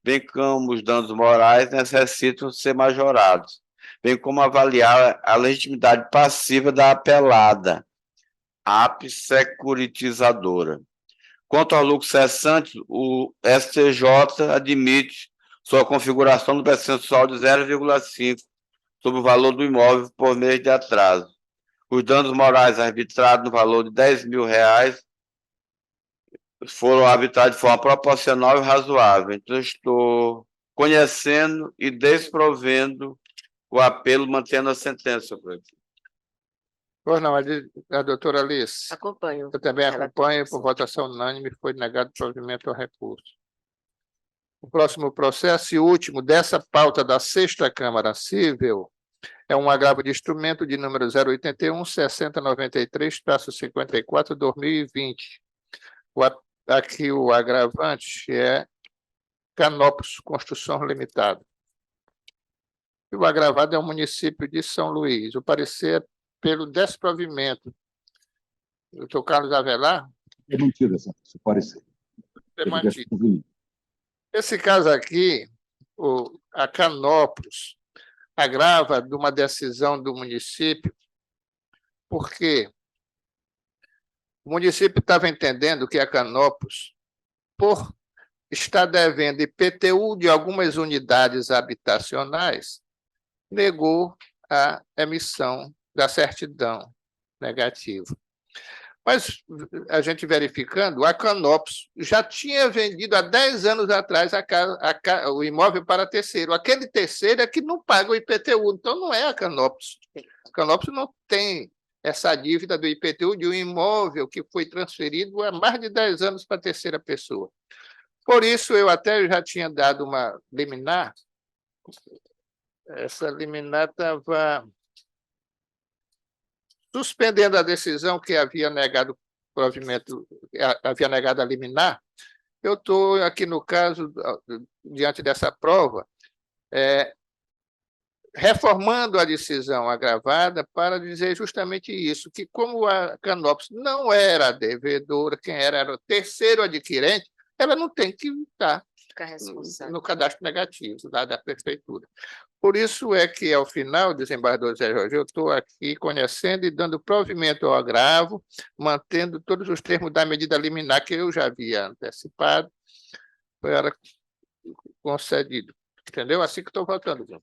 bem como os danos morais, necessitam ser majorados, bem como avaliar a legitimidade passiva da apelada, securitizadora. Quanto ao lucro cessante, o STJ admite sua configuração no percentual de 0,5 sobre o valor do imóvel por mês de atraso. Os danos morais arbitrados no valor de R$10.000 foram arbitrados de forma proporcional e razoável. Então, estou conhecendo e desprovendo o apelo, mantendo a sentença, senhor presidente. Pois não, a doutora Alice. Acompanho. Eu também acompanho, por votação unânime, foi negado o provimento ao recurso. O próximo processo e último dessa pauta da 6ª Câmara Civil é um agravo de instrumento de número 081-6093-54, 2020. Aqui o agravante é Canopus Construção Limitada. E o agravado é o município de São Luís. O parecer é pelo desprovimento. Doutor Carlos Avelar? É mantido esse parecer. É mantido. Esse caso aqui, a Canopus, agrava de uma decisão do município, porque o município estava entendendo que a Canopus, por estar devendo IPTU de algumas unidades habitacionais, negou a emissão da certidão negativa. Mas a gente verificando, a Canopus já tinha vendido há 10 anos atrás o imóvel para terceiro. Aquele terceiro é que não paga o IPTU, então não é a Canopus. A Canopus não tem essa dívida do IPTU de um imóvel que foi transferido há mais de 10 anos para a terceira pessoa. Por isso, eu até já tinha dado uma liminar. Essa liminar estava suspendendo a decisão que havia negado o provimento, havia negado a liminar. Eu estou aqui, no caso, diante dessa prova, reformando a decisão agravada para dizer justamente isso, que como a Canopus não era devedora, quem era o terceiro adquirente, ela não tem que estar no cadastro negativo da prefeitura. Por isso é que, ao final, desembargador Zé Jorge, eu estou aqui conhecendo e dando provimento ao agravo, mantendo todos os termos da medida liminar que eu já havia antecipado, foi ela concedido. Entendeu? Assim que estou votando, João.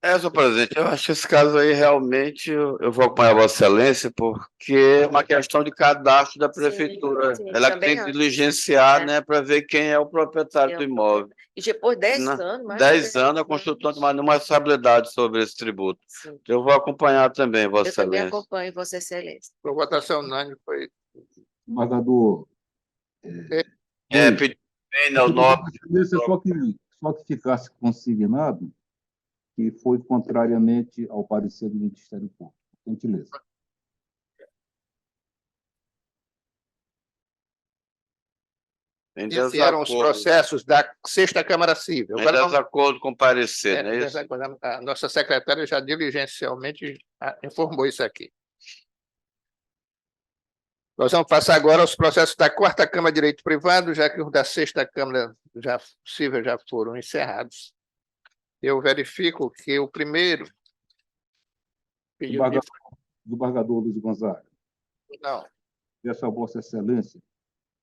Senhor presidente, eu acho que esse caso aí realmente eu vou acompanhar Vossa Excelência, porque é uma questão de cadastro da prefeitura. sim, Ela que também tem que acho. diligenciar, É. né, para ver quem é o proprietário do imóvel. E depois de 10 Na- anos, mais 10 de anos, a construtora não tomar nenhuma responsabilidade sobre esse tributo. Sim. Eu vou acompanhar também, Vossa Eu também Excelência. acompanho, Vossa Excelência. Por votação unânime, foi. Desembargador Luiz, Pedir bem, né, o nome. só que ficasse consignado que foi contrariamente ao parecer do Ministério Público. Por gentileza. Em Esse eram os desacordo, processos da Sexta Câmara Civil. em Agora vamos- desacordo com o parecer, não é isso? a nossa secretária já diligencialmente informou isso aqui. Nós vamos passar agora aos processos da Quarta Câmara de Direito Privado, já que os da Sexta Câmara Civil já foram encerrados. Eu verifico que o primeiro pedido de... Desembargador Luiz Gonzaga, Não, peço a Vossa Excelência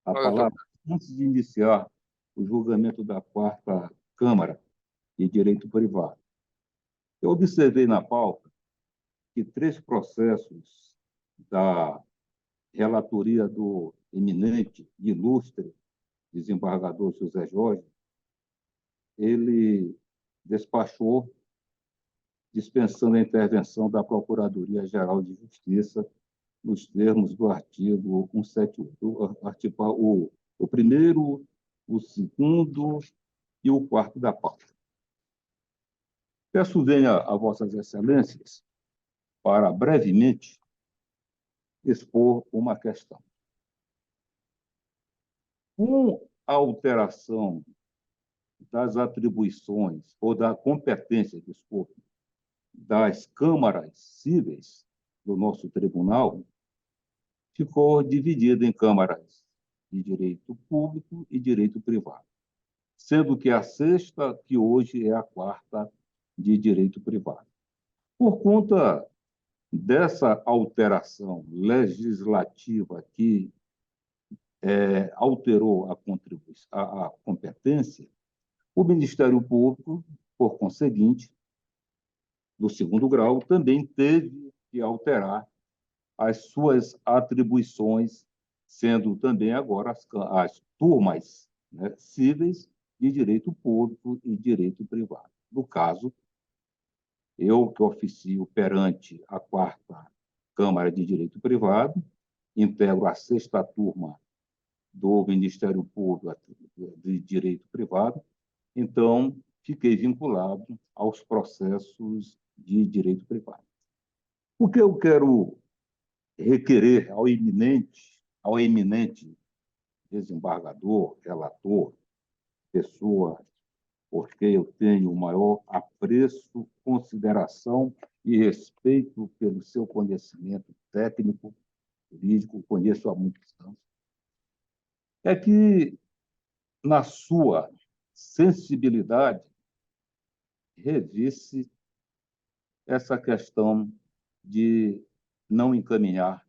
a Oi, palavra antes de iniciar o julgamento da Quarta Câmara de Direito Privado. Eu observei na pauta que 3 processos da relatoria do eminente e ilustre desembargador José Jorge, ele despachou dispensando a intervenção da Procuradoria-Geral de Justiça nos termos do artigo 178, o primeiro, o segundo e o quarto da pauta. Peço venha a Vossas Excelências para brevemente expor uma questão. Com a alteração das atribuições ou da competência, desculpe, das câmaras cíveis do nosso tribunal, ficou dividida em câmaras de direito público e direito privado, sendo que a sexta, que hoje é a quarta, de direito privado. Por conta dessa alteração legislativa que alterou a competência, o Ministério Público, por conseguinte, do segundo grau, também teve que alterar as suas atribuições, sendo também agora as turmas, né, cíveis de direito público e direito privado. No caso, eu que oficio perante a Quarta Câmara de Direito Privado, integro a sexta turma do Ministério Público de Direito Privado, então fiquei vinculado aos processos de direito privado. O que eu quero requerer ao eminente desembargador, relator, pessoa por quem eu tenho o maior apreço, consideração e respeito pelo seu conhecimento técnico, jurídico, conheço há muitos anos, é que, na sua sensibilidade, revisse essa questão de não encaminhar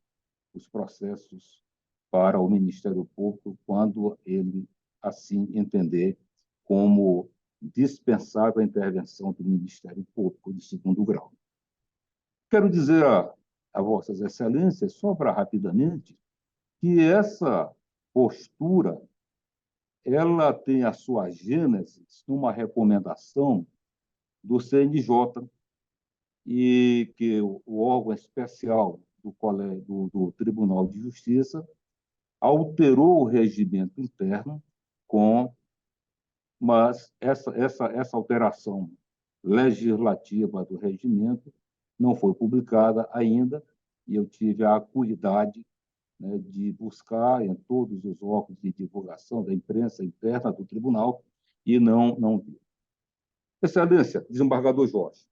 os processos para o Ministério Público quando ele assim entender como dispensável a intervenção do Ministério Público de segundo grau. Quero dizer a Vossas Excelências, só para rapidamente, que essa postura ela tem a sua gênese numa recomendação do CNJ, e que o órgão especial do Tribunal de Justiça alterou o regimento interno mas essa alteração legislativa do regimento não foi publicada ainda, e eu tive a acuidade, né, de buscar em todos os órgãos de divulgação da imprensa interna do tribunal e não vi. Excelência, desembargador Jorge,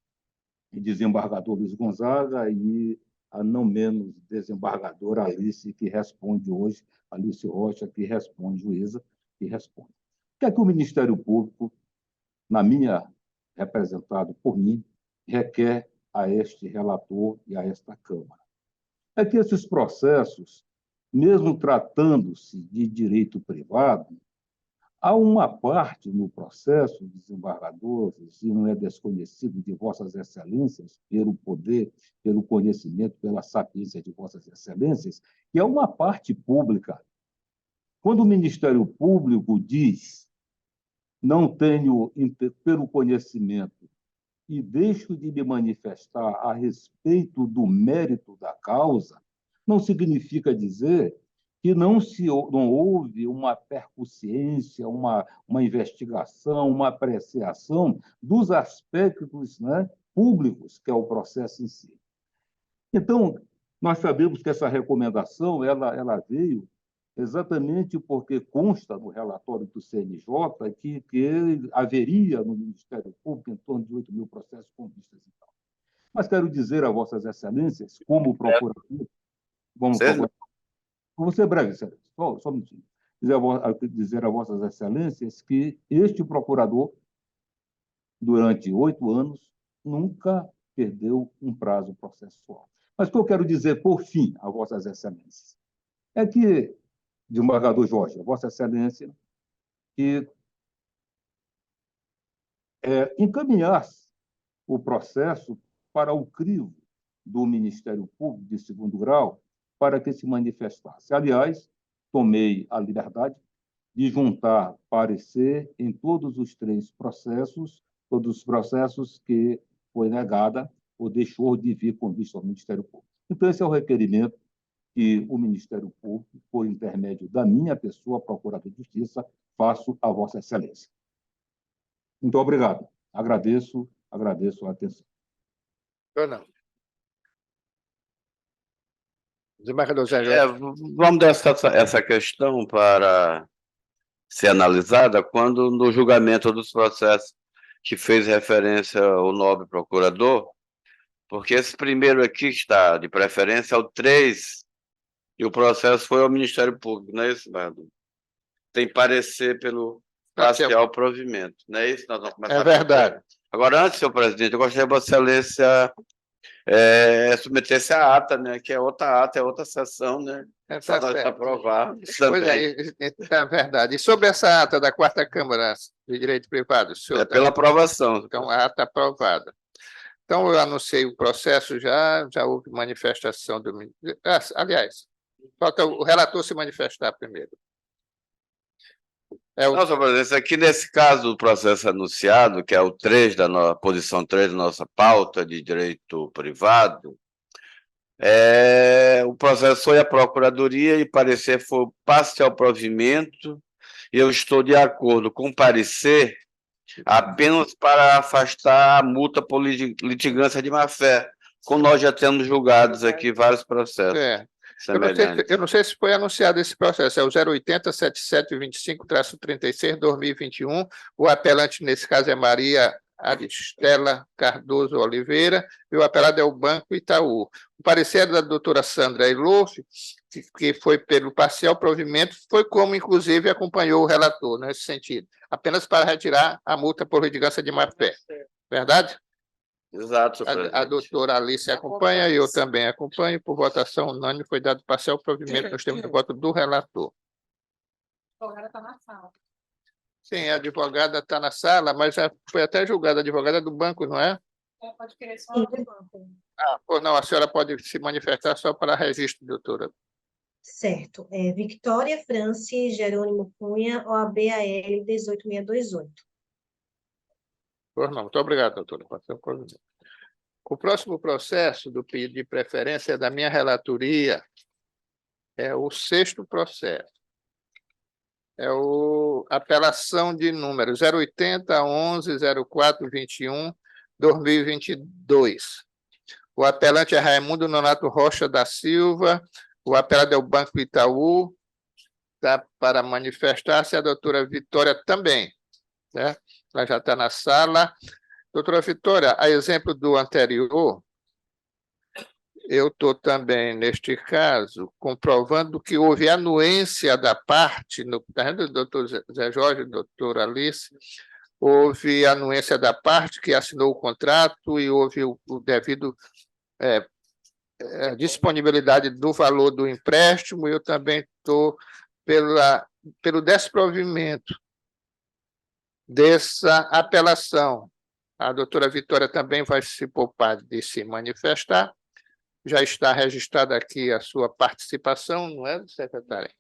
e desembargador Luiz Gonzaga, e a não menos desembargadora Alice, que responde hoje, Alice Rocha, que responde, juíza, que responde. O que é que o Ministério Público, na minha representado por mim, requer a este relator e a esta Câmara. É que esses processos, mesmo tratando-se de direito privado, há uma parte no processo, desembargador, se não é desconhecido de Vossas Excelências, pelo poder, pelo conhecimento, pela sapiência de Vossas Excelências, que é uma parte pública. Quando o Ministério Público diz não tenho, pelo conhecimento, e deixo de me manifestar a respeito do mérito da causa, não significa dizer que não houve uma percussiência, uma investigação, uma apreciação dos aspectos, né, públicos, que é o processo em si. Então, nós sabemos que essa recomendação ela veio exatamente porque consta no relatório do CNJ que haveria no Ministério Público em torno de 8.000 processos com vistas e tal. Mas quero dizer a Vossas Excelências, como procurador, vou ser breve, Excelência, só um minutinho. Dizer a Vossas Excelências que este procurador, durante 8 anos, nunca perdeu um prazo processual. Mas o que eu quero dizer, por fim, a Vossas Excelências, é que, desembargador Jorge, a Vossa Excelência, que encaminhasse o processo para o crivo do Ministério Público de segundo grau para que se manifestasse. Aliás, tomei a liberdade de juntar parecer em todos os 3 processos, todos os processos que foi negada ou deixou de vir com vista ao Ministério Público. Então, esse é o requerimento que o Ministério Público, por intermédio da minha pessoa, Procurador de Justiça, faço a Vossa Excelência. Muito obrigado. Agradeço a atenção. Não. Desembargador Zé Jorge. Vamos dar essa questão para ser analisada quando, no julgamento dos processos que fez referência ao nobre procurador, porque esse primeiro aqui está de preferência é o 3, e o processo foi ao Ministério Público, não é isso, Bernardo? Tem parecer pelo parcial provimento, não é isso? Nós vamos começar verdade. Agora, antes, senhor presidente, eu gostaria de Vossa Excelência submeter-se à ata, né? Que é outra ata, é outra sessão, né? Só nós aprovar. Pois é verdade. E sobre essa ata da 4ª Câmara de Direito Privado? Pela aprovação. Então, a ata aprovada. Então, eu anunciei o processo já houve manifestação do... aliás, falta o relator se manifestar primeiro. Não, senhor presidente, aqui nesse caso do processo anunciado, que é o 3 posição 3 da nossa pauta de direito privado, o processo foi à Procuradoria e parecer foi parcial provimento, e eu estou de acordo com o parecer apenas para afastar a multa por litigância de má-fé, como nós já temos julgados aqui vários processos. Eu não sei se foi anunciado esse processo, é o 080-7725-36-2021, o apelante nesse caso é Maria Aristela Cardoso Oliveira, e o apelado é o Banco Itaú. O parecer da doutora Sandra Ilof, que foi pelo parcial provimento, foi como, inclusive, acompanhou o relator, nesse sentido, apenas para retirar a multa por litigância de má-fé. Verdade? Exato, senhor presidente. A doutora Alice acompanha, e eu também acompanho. Por votação unânime, foi dado parcial provimento nos termos do voto do relator. A advogada está na sala. Sim, a advogada está na sala, mas já foi até julgada, a advogada do banco, não é? Pode querer só do banco. Não, a senhora pode se manifestar só para registro, doutora. Certo. Victoria France Jerônimo Cunha, OAB-AL 18628. Pois não, muito obrigado, doutora. O próximo processo do pedido de preferência é da minha relatoria, é o 6º processo. É a apelação de número 080-11-04-21-2022. O apelante é Raimundo Nonato Rocha da Silva, o apelado é o Banco Itaú, para manifestar-se a doutora Vitória também, né? Ela já está na sala. Doutora Vitória, a exemplo do anterior, eu estou também, neste caso, comprovando que houve anuência da parte, do doutor Zé Jorge, doutora Alice, houve anuência da parte que assinou o contrato e houve o devido disponibilidade do valor do empréstimo. Eu também estou pelo desprovimento dessa apelação. A doutora Vitória também vai se poupar de se manifestar. Já está registrada aqui a sua participação, não é, secretária?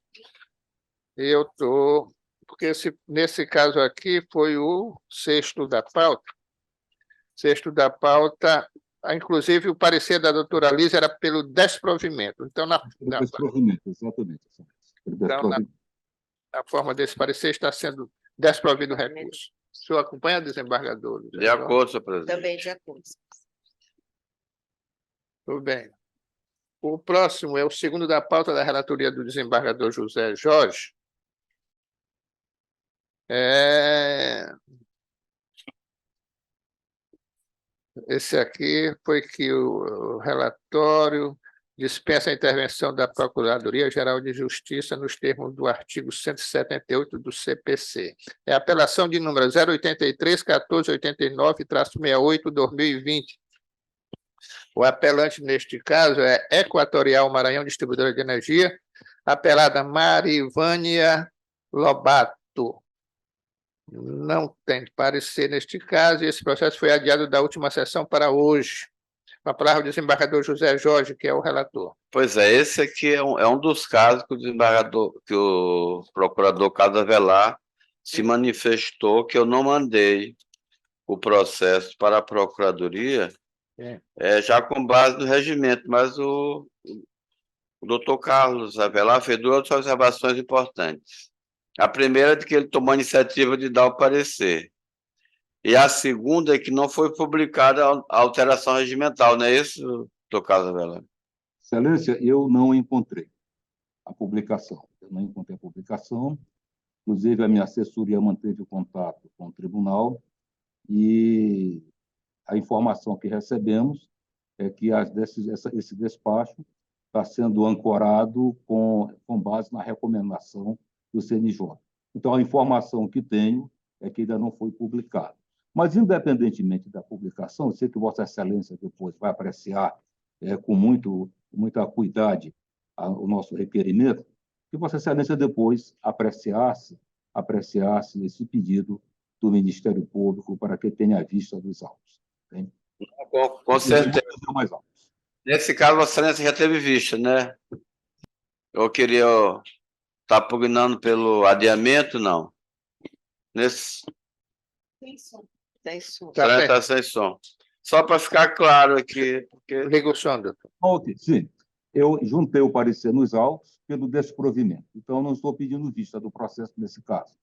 Eu estou... Porque nesse caso aqui foi o sexto da pauta. Sexto da pauta, inclusive o parecer da doutora Lísia era pelo desprovimento. Então, Desprovimento, exatamente. então, a forma desse parecer está sendo desprovido o recurso. O senhor acompanha, desembargador? De acordo, senhor presidente. Também de acordo. Tudo bem. O próximo é o segundo da pauta da relatoria do desembargador José Jorge. Esse aqui foi que o relatório dispensa a intervenção da Procuradoria-Geral de Justiça nos termos do artigo 178 do CPC. É a apelação de número 083-1489-68-2020. O apelante, neste caso, é Equatorial Maranhão Distribuidora de Energia, apelada Marivânia Lobato. Não tem parecer neste caso, e esse processo foi adiado da última sessão para hoje. Com a palavra o desembargador José Jorge, que é o relator. Pois é, esse aqui é um dos casos que o procurador Carlos Avelar se manifestou que eu não mandei o processo para a Procuradoria, já com base no regimento, mas o doutor Carlos Avelar fez duas observações importantes. A primeira é de que ele tomou a iniciativa de dar o parecer. E a segunda é que não foi publicada a alteração regimental, não é isso, doutor Carlos Avelar? Excelência, eu não encontrei a publicação. Eu não encontrei a publicação. Inclusive, a minha assessoria manteve o contato com o tribunal e a informação que recebemos é que esse despacho está sendo ancorado com base na recomendação do CNJ. Então, a informação que tenho é que ainda não foi publicado. Mas, independentemente da publicação, eu sei que Vossa Excelência depois vai apreciar com muita cuidado o nosso requerimento, que Vossa Excelência depois apreciasse esse pedido do Ministério Público para que tenha vista dos autos. Tem? Com certeza. Mais autos. Nesse caso, Vossa Excelência já teve vista, né? Eu queria estar pugnando pelo adiamento, não? Nesse... Tem som. Está sem som. Só para ficar claro aqui. Porque... Liga o som, doutor. Sim, eu juntei o parecer nos autos pelo desprovimento. Então, eu não estou pedindo vista do processo nesse caso.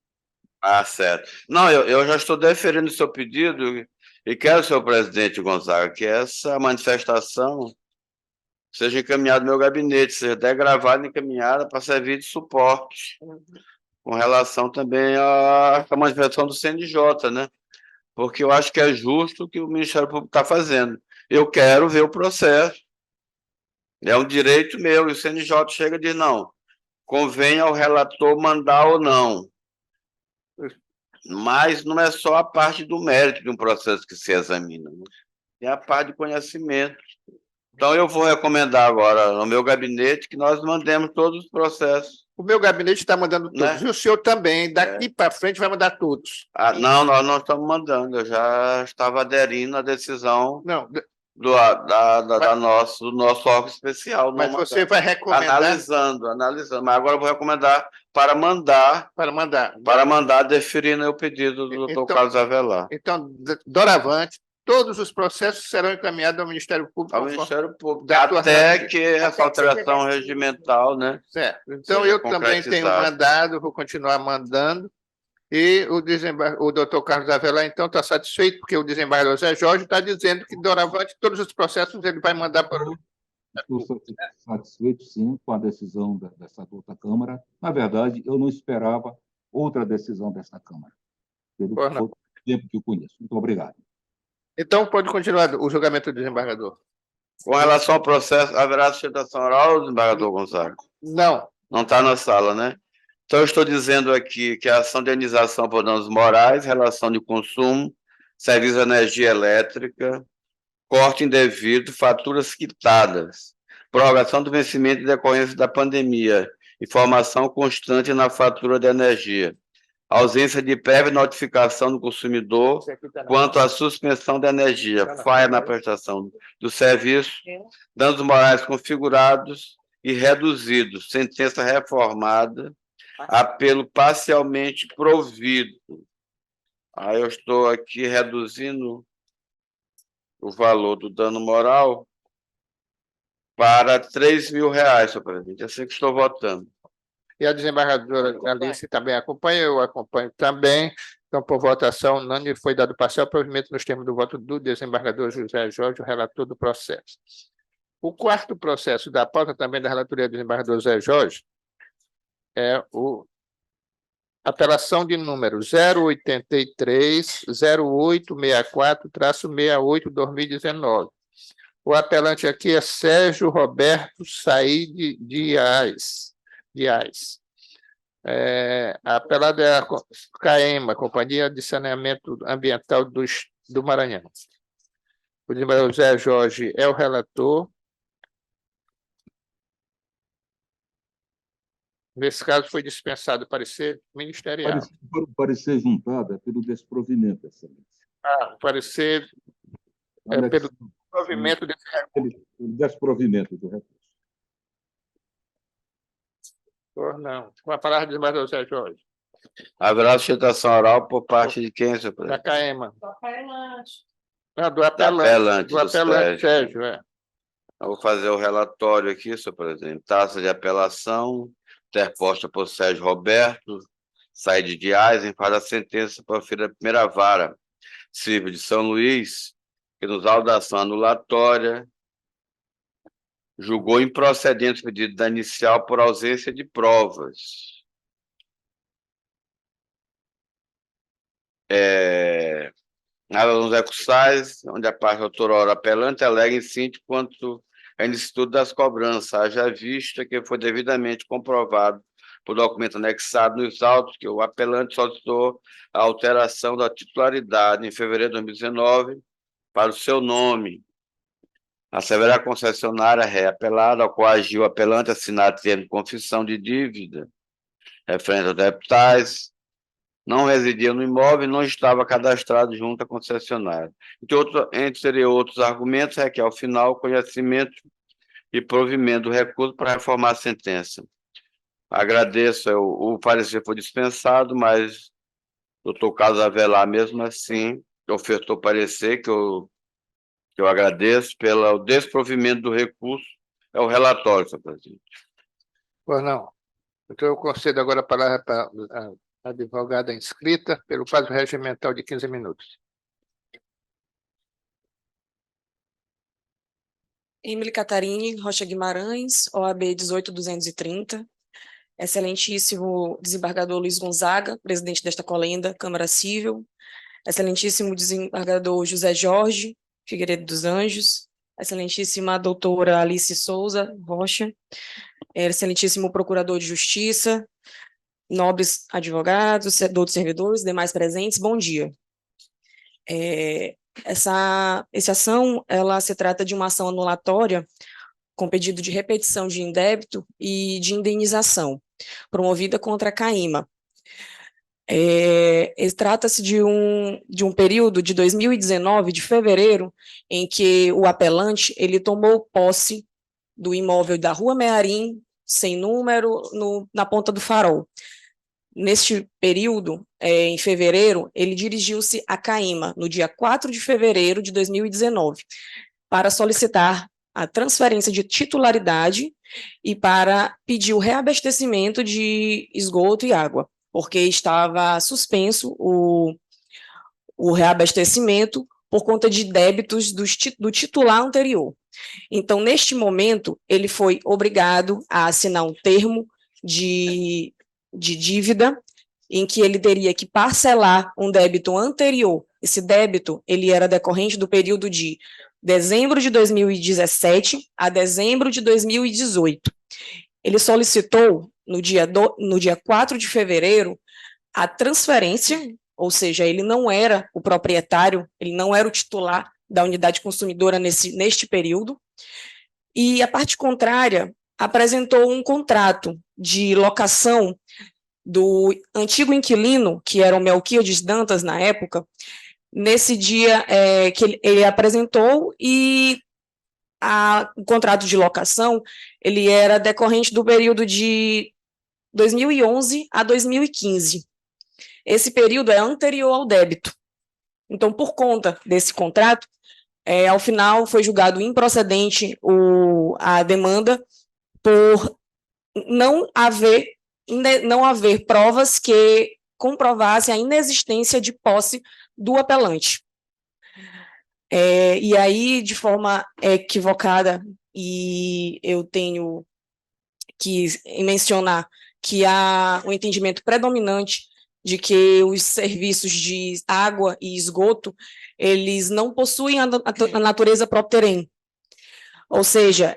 Ah, certo. Não, eu já estou deferindo o seu pedido e quero, senhor presidente Gonzaga, que essa manifestação seja encaminhada no meu gabinete, seja até gravada e encaminhada para servir de suporte, com relação também à manifestação do CNJ, né? Porque eu acho que é justo o que o Ministério Público está fazendo. Eu quero ver o processo. É um direito meu, e o CNJ chega e diz, não, convém ao relator mandar ou não. Mas não é só a parte do mérito de um processo que se examina, né? É a parte de conhecimento. Então, eu vou recomendar agora no meu gabinete que nós mandemos todos os processos. O meu gabinete está mandando todos, Né? E o senhor também, daqui para frente, vai mandar todos. Não, nós não estamos mandando, eu já estava aderindo à decisão Não, do nosso órgão especial. mas você vai recomendar... Analisando, mas agora eu vou recomendar para mandar, deferindo o pedido do doutor Carlos Avelar. Então, doravante, todos os processos serão encaminhados ao Ministério Público. Ao Ministério Público, da até que essa alteração regimental, né? Certo. Então, eu também tenho mandado, vou continuar mandando, e o doutor Carlos Avelar, então, está satisfeito, porque o desembargador Zé Jorge está dizendo que, doravante, todos os processos ele vai mandar para o... Estou satisfeito, sim, com a decisão dessa outra Câmara. Na verdade, eu não esperava outra decisão desta Câmara, pelo tempo que eu conheço. Muito obrigado. Então, pode continuar o julgamento do desembargador. Com relação ao processo, haverá sustentação oral, desembargador Gonzaga? Não. Não está na sala, né? Então, eu estou dizendo aqui que a ação de indenização por danos morais, relação de consumo, serviço de energia elétrica, corte indevido, faturas quitadas, prorrogação do vencimento em decorrência da pandemia, informação constante na fatura de energia, ausência de prévia notificação do consumidor quanto à suspensão da energia, falha na prestação do serviço, danos morais configurados e reduzidos, sentença reformada, apelo parcialmente provido. Aí eu estou aqui reduzindo o valor do dano moral para R$3.000, senhor presidente. É assim que estou votando. E a desembargadora Alice também acompanha, eu acompanho também. Então, por votação unânime, foi dado parcial provimento nos termos do voto do desembargador José Jorge, o relator do processo. O quarto processo da pauta, também da relatoria do desembargador José Jorge, é o apelação de número 083-0864-68-2019. O apelante aqui é Sérgio Roberto Saíde Dias. A apelada é a CAEMA, Companhia de Saneamento Ambiental do Maranhão. O desembargador José Jorge é o relator. Nesse caso, foi dispensado o parecer ministerial. Para o parecer juntado é pelo desprovimento, excelência. O parecer é pelo desprovimento desse recurso. Pelo desprovimento do recurso. Ou não. Com a palavra do desembargador José Jorge. Haverá sustentação oral por parte de quem, senhor Da presidente? CAEMA. Do apelante. Não, do apelante. apelante, Do apelante, Sérgio. Eu vou fazer o relatório aqui, senhor presidente. Taça de apelação, interposta por Sérgio Roberto Saíde Dias, em faz a sentença proferida da primeira vara civil de São Luís, que nos autos da ação anulatória julgou improcedente o pedido da inicial por ausência de provas. Nos recursais, onde a parte autora apelante alega em síntese quanto ao Instituto das Cobranças, haja vista que foi devidamente comprovado por documento anexado nos autos que o apelante solicitou a alteração da titularidade em fevereiro de 2019 para o seu nome. Asseverar a concessionária reapelada, ao qual agiu o apelante assinar termo de confissão de dívida referente aos debitais, não residia no imóvel e não estava cadastrado junto à concessionária. Entre outros argumentos, requer ao final o conhecimento e provimento do recurso para reformar a sentença. Agradeço, o parecer foi dispensado, mas o doutor Carlos Avelar, mesmo assim, ofertou parecer que eu agradeço pelo desprovimento do recurso, é o relatório, senhor presidente. Pois não. Então, eu concedo agora a palavra para a advogada inscrita pelo prazo regimental de 15 minutos. Emily Catarini Rocha Guimarães, OAB 18230. Excelentíssimo desembargador Luiz Gonzaga, presidente desta colenda, Câmara Civil. Excelentíssimo desembargador José Jorge Figueiredo dos Anjos. Excelentíssima doutora Alice Souza Rocha. Excelentíssimo procurador de Justiça, nobres advogados, outros servidores, demais presentes, bom dia. Essa ação, ela se trata de uma ação anulatória com pedido de repetição de indébito e de indenização, promovida contra a CAEMA. Trata-se de um período de 2019, de fevereiro, em que o apelante ele tomou posse do imóvel da Rua Mearim, sem número, na Ponta do Farol. Neste período, em fevereiro, ele dirigiu-se à CAEMA, no dia 4 de fevereiro de 2019, para solicitar a transferência de titularidade e para pedir o reabastecimento de esgoto e água, porque estava suspenso o reabastecimento por conta de débitos do titular anterior. Então, neste momento, ele foi obrigado a assinar um termo de dívida, em que ele teria que parcelar um débito anterior. Esse débito, ele era decorrente do período de dezembro de 2017 a dezembro de 2018. Ele solicitou no dia 4 de fevereiro, a transferência, ou seja, ele não era o proprietário, ele não era o titular da unidade consumidora neste período, e a parte contrária apresentou um contrato de locação do antigo inquilino, que era o Melquiades Dantas na época, nesse dia que ele apresentou, e o contrato de locação ele era decorrente do período de 2011 a 2015. Esse período é anterior ao débito. Então, por conta desse contrato, ao final foi julgado improcedente a demanda por não haver provas que comprovassem a inexistência de posse do apelante. E aí, de forma equivocada, e eu tenho que mencionar que há um entendimento predominante de que os serviços de água e esgoto, eles não possuem a natureza propterem. Ou seja,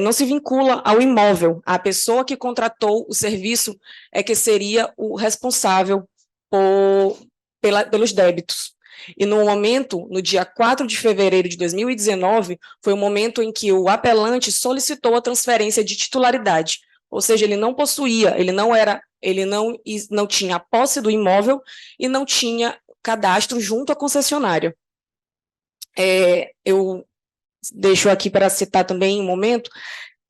não se vincula ao imóvel. A pessoa que contratou o serviço é que seria o responsável pelos débitos. E no dia 4 de fevereiro de 2019, foi o momento em que o apelante solicitou a transferência de titularidade. Ou seja, ele não possuía, ele não tinha a posse do imóvel e não tinha cadastro junto à concessionária. Eu deixo aqui para citar também um momento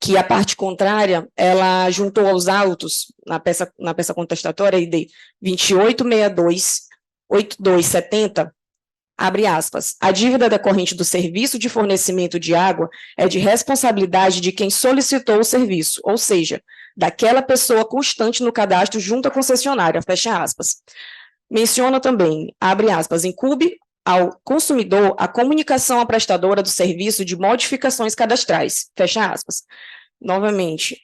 que a parte contrária, ela juntou aos autos, na peça contestatória, ID 2862-8270, abre aspas, a dívida decorrente do serviço de fornecimento de água é de responsabilidade de quem solicitou o serviço, ou seja, daquela pessoa constante no cadastro junto à concessionária, fecha aspas. Menciona também, abre aspas, incumbe ao consumidor a comunicação à prestadora do serviço de modificações cadastrais, fecha aspas. Novamente,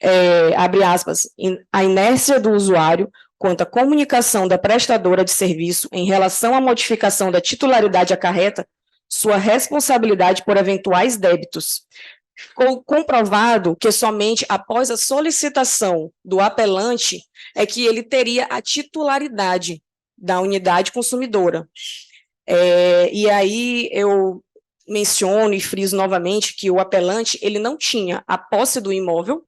abre aspas, a inércia do usuário quanto à comunicação da prestadora de serviço em relação à modificação da titularidade acarreta sua responsabilidade por eventuais débitos. Ficou comprovado que somente após a solicitação do apelante é que ele teria a titularidade da unidade consumidora. E aí eu menciono e friso novamente que o apelante ele não tinha a posse do imóvel,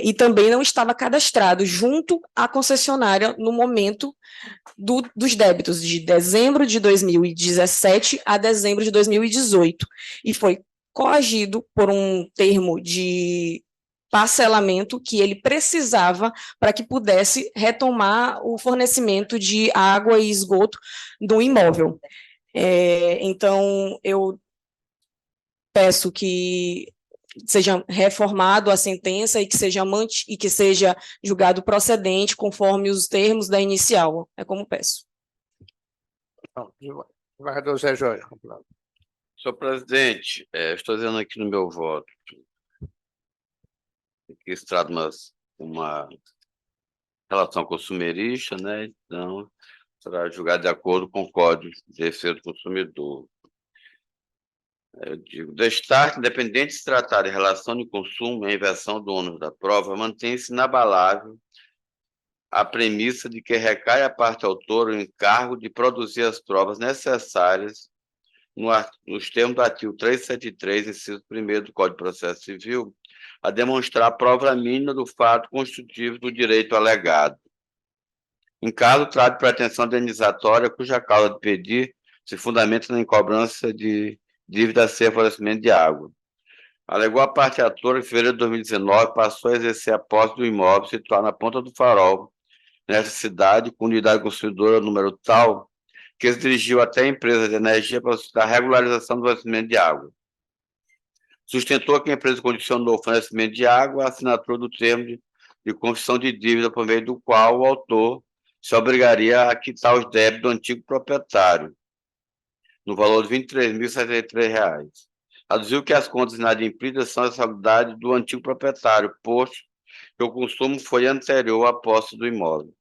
e também não estava cadastrado junto à concessionária no momento dos débitos de dezembro de 2017 a dezembro de 2018, e foi coagido por um termo de parcelamento que ele precisava para que pudesse retomar o fornecimento de água e esgoto do imóvel. Então, eu peço que seja reformado a sentença e que seja julgado procedente conforme os termos da inicial. É como peço. Desembargador Zé Jorge. Senhor presidente, estou dizendo aqui no meu voto que se trata uma relação consumerista, né? Então, será julgado de acordo com o Código de Defesa do Consumidor. Eu digo, destaque, independente de se tratar de relação de consumo e a inversão do ônus da prova, mantém-se inabalável a premissa de que recai à parte autora o encargo de produzir as provas necessárias nos termos do artigo 373, inciso 1º do Código de Processo Civil, a demonstrar a prova mínima do fato constitutivo do direito alegado. Em caso, trate pretensão indenizatória cuja causa de pedir se fundamenta na incobrança de dívida a ser fornecimento de água. Alegou a parte atora que em fevereiro de 2019 passou a exercer a posse do imóvel situado na Ponta do Farol, nessa cidade, com unidade consumidora número tal, que se dirigiu até a empresa de energia para solicitar a regularização do fornecimento de água. Sustentou que a empresa condicionou o fornecimento de água à assinatura do termo de confissão de dívida, por meio do qual o autor se obrigaria a quitar os débitos do antigo proprietário, no valor de R$ 23.073. Aduziu que as contas inadimplidas são a responsabilidade do antigo proprietário, posto que o consumo foi anterior à posse do imóvel.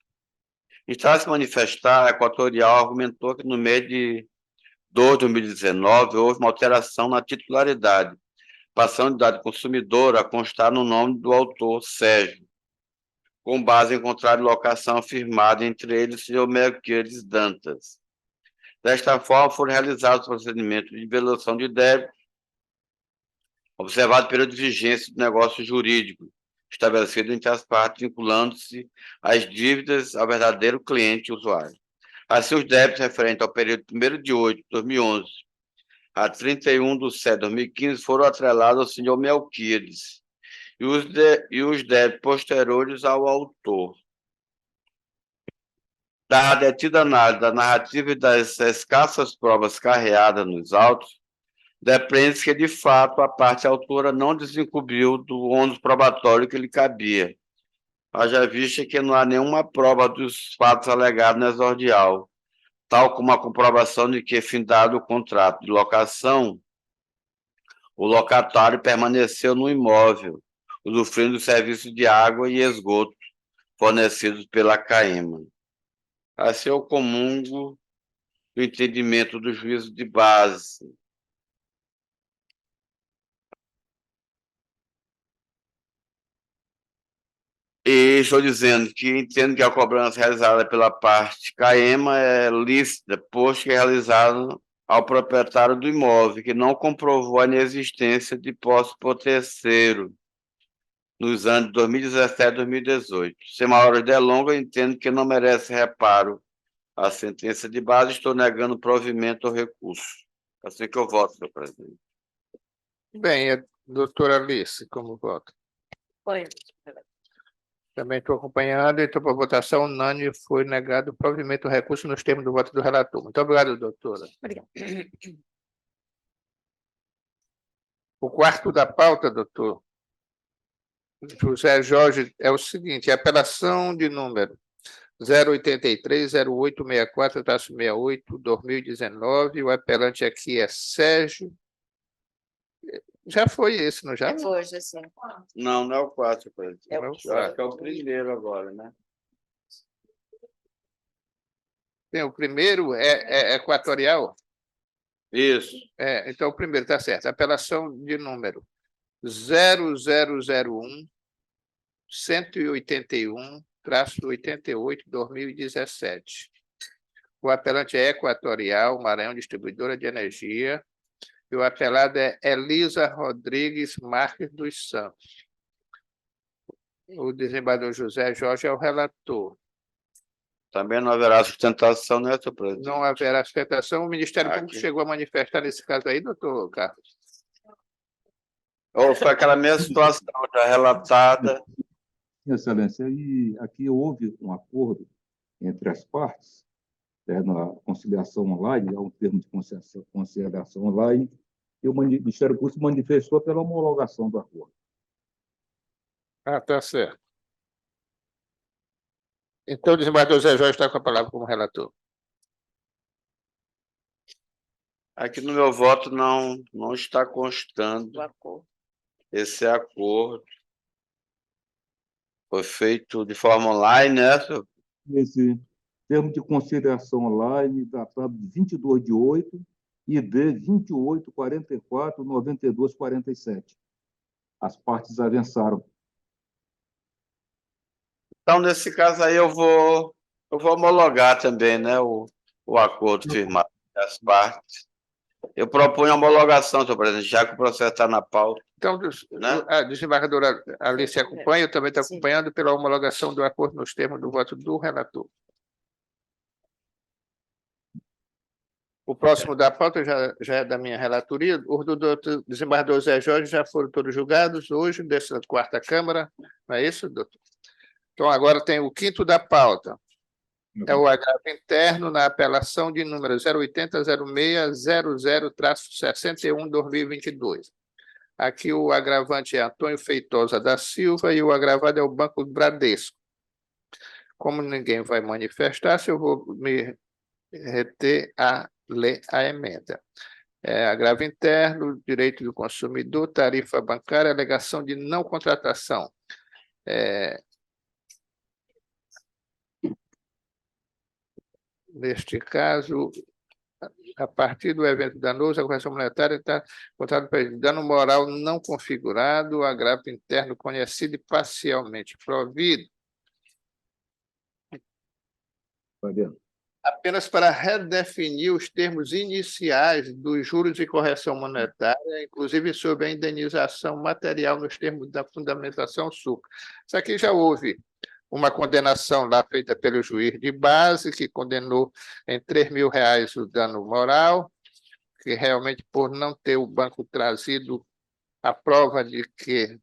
Em se manifestar, a Equatorial argumentou que no mês de 2 de 2019 houve uma alteração na titularidade, passando a unidade consumidora a constar no nome do autor, Sérgio, com base em contrato de locação firmado entre eles e o senhor Melquiades Dantas. Desta forma, foram realizados procedimentos de devolução de débito, observado o período de vigência do negócio jurídico estabelecido entre as partes, vinculando-se as dívidas ao verdadeiro cliente e usuário. Assim, os débitos referentes ao período de 1º de 8 de 2011 a 31 de 7 de 2015 foram atrelados ao senhor Melquiades e os débitos posteriores ao autor. Da detida análise da narrativa e das escassas provas carreadas nos autos, depreende-se que, de fato, a parte autora não desincumbiu do ônus probatório que lhe cabia, haja vista que não há nenhuma prova dos fatos alegados no exordial, tal como a comprovação de que, findado o contrato de locação, o locatário permaneceu no imóvel, usufruindo do serviço de água e esgoto fornecidos pela CAEMA. Assim, eu comungo do entendimento do juízo de base. E estou dizendo que entendo que a cobrança realizada pela parte CAEMA é lícita, posto que é realizada ao proprietário do imóvel, que não comprovou a inexistência de posse por terceiro nos anos de 2017 e 2018. Sem maiores delongas, entendo que não merece reparo a sentença de base, estou negando provimento ao recurso. Assim que eu voto, senhor presidente. Bem, a doutora Alice, como vota? Foi. Também estou acompanhando, então, por votação unânime, foi negado o provimento do recurso nos termos do voto do relator. Muito obrigado, doutora. Obrigada. O quarto da pauta, doutor José Jorge, é o seguinte: a apelação de número 083-0864-68, 2019, o apelante aqui é Sérgio. Já foi esse, não já? Foi, sim. Não, não é o 4, presidente. É o Eu acho que é o primeiro agora, né? Tem o primeiro, é equatorial? Isso. Então o primeiro está certo. Apelação de número 0001-181-88, 2017. O apelante é Equatorial, Maranhão Distribuidora de Energia, e o apelado é Elisa Rodrigues Marques dos Santos. O desembargador José Jorge é o relator. Também não haverá sustentação, né, senhor presidente? Não haverá sustentação. O Ministério Aqui. Público chegou a manifestar nesse caso aí, doutor Carlos? Ou foi aquela mesma situação já relatada? Excelência, e aqui houve um acordo entre as partes, na conciliação online, há um termo de conciliação online, e o Ministério Público manifestou pela homologação do acordo. Ah, tá certo. Então, o desembargador José Jorge está com a palavra como relator. Aqui no meu voto não está constando esse acordo. Foi feito de forma online, né, senhor? Esse termo de conciliação online, datado de 22 de 8, ID 2844-9247. As partes avançaram. Então, nesse caso aí, eu vou homologar também, né, o acordo firmado das partes. Eu proponho a homologação, senhor presidente, já que o processo está na pauta. Então, Né? a desembargadora Alice acompanha, eu também estou acompanhando pela homologação do acordo nos termos do voto do relator. O próximo da pauta já é da minha relatoria. Os do doutor desembargador Zé Jorge já foram todos julgados hoje, dessa quarta Câmara. Não é isso, doutor? Então, agora tem o quinto da pauta. É o agravo interno na apelação de número 080-0600-61-2022. Aqui o agravante é Antônio Feitosa da Silva e o agravado é o Banco Bradesco. Como ninguém vai manifestar-se, eu vou me reter a ler a emenda. Agravo interno, direito do consumidor, tarifa bancária, alegação de não contratação. Neste caso, a partir do evento danoso, a correção monetária está contratada para dano moral não configurado, agravo interno conhecido e parcialmente provido. Fabiano. Apenas para redefinir os termos iniciais dos juros de correção monetária, inclusive sobre a indenização material nos termos da Fundamentação Sul. Isso aqui já houve uma condenação lá feita pelo juiz de base, que condenou em R$ 3.000 o dano moral, que realmente, por não ter o banco trazido a prova de que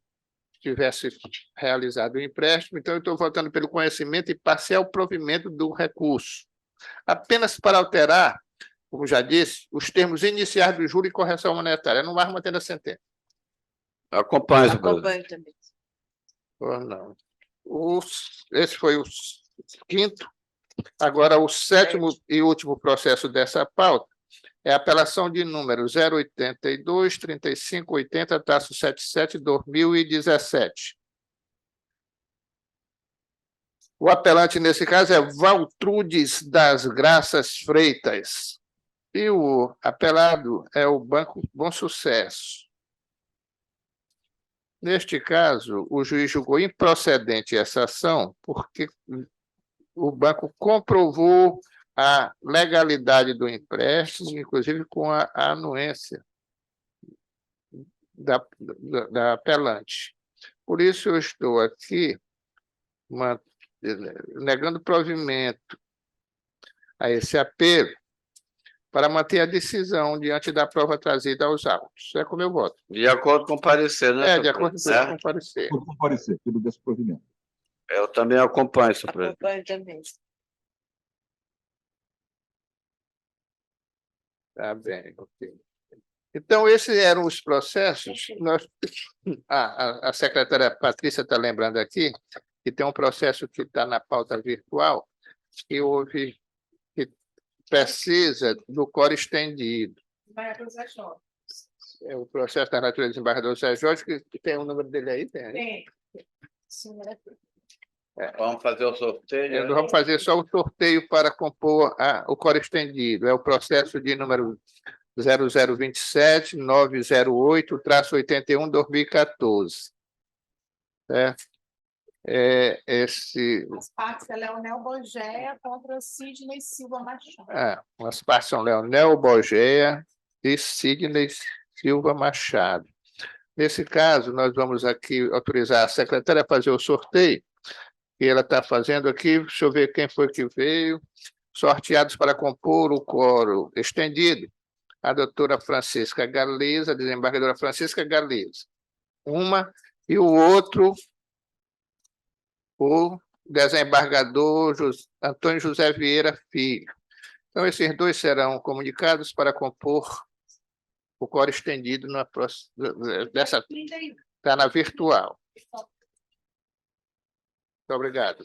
tivesse realizado o empréstimo, então eu estou votando pelo conhecimento e parcial provimento do recurso, apenas para alterar, como já disse, os termos iniciais do juro e correção monetária, não mais mantendo a sentença. Acompanho, senhor presidente. Acompanho também. Ou não. Esse foi o quinto. Agora, o sétimo e último processo dessa pauta é a apelação de número 082-3580-77-2017. O apelante, nesse caso, é Valtrudes das Graças Freitas. E o apelado é o Banco Bom Sucesso. Neste caso, o juiz julgou improcedente essa ação porque o banco comprovou a legalidade do empréstimo, inclusive com a anuência da apelante. Por isso, eu estou aqui negando provimento a esse apelo para manter a decisão diante da prova trazida aos autos. É como eu voto. De acordo com o parecer, né? De acordo com o parecer. Por comparecer, pelo desprovimento. Eu também acompanho, senhor presidente. Acompanho também. Tá bem, ok. Então, esses eram os processos. A secretária Patrícia está lembrando aqui que tem um processo que está na pauta virtual, que precisa do coro estendido. É o processo da natureza do desembargador Zé Jorge, que tem o número dele aí? Tem. Vamos fazer o sorteio. Nós vamos fazer só o sorteio para compor o coro estendido. É o processo de número 0027-908-81-2014. Certo? As partes é Leonel Bogéia contra Sidney Silva Machado. As partes são Leonel Bogéia e Sidney Silva Machado. Nesse caso, nós vamos aqui autorizar a secretária a fazer o sorteio, que ela está fazendo aqui. Deixa eu ver quem foi que veio. Sorteados para compor o coro estendido, a doutora Francisca Galeza, a desembargadora Francisca Galeza. Uma, e o outro, o desembargador Antônio José Vieira Filho. Então, esses dois serão comunicados para compor o coro estendido dessa. Está na virtual. Muito obrigado.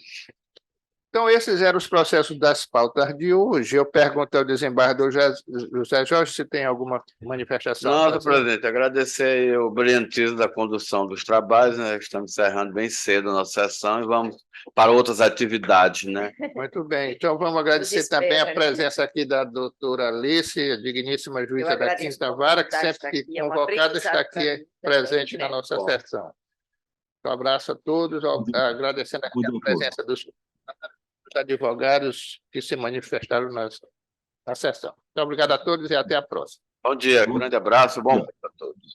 Então, esses eram os processos das pautas de hoje. Eu pergunto ao desembargador José Jorge se tem alguma manifestação. Não, senhor presidente, agradecer o brilhantismo da condução dos trabalhos, né? Estamos encerrando bem cedo a nossa sessão e vamos para outras atividades, né? Muito bem. Então, vamos agradecer também a presença aqui da doutora Alice, a digníssima juíza da Quinta Vara, que sempre que convocada está aqui presente na nossa sessão. Um abraço a todos, agradecendo aqui a presença dos advogados que se manifestaram na sessão. Muito obrigado a todos e até a próxima. Bom dia, grande abraço, bom dia a todos.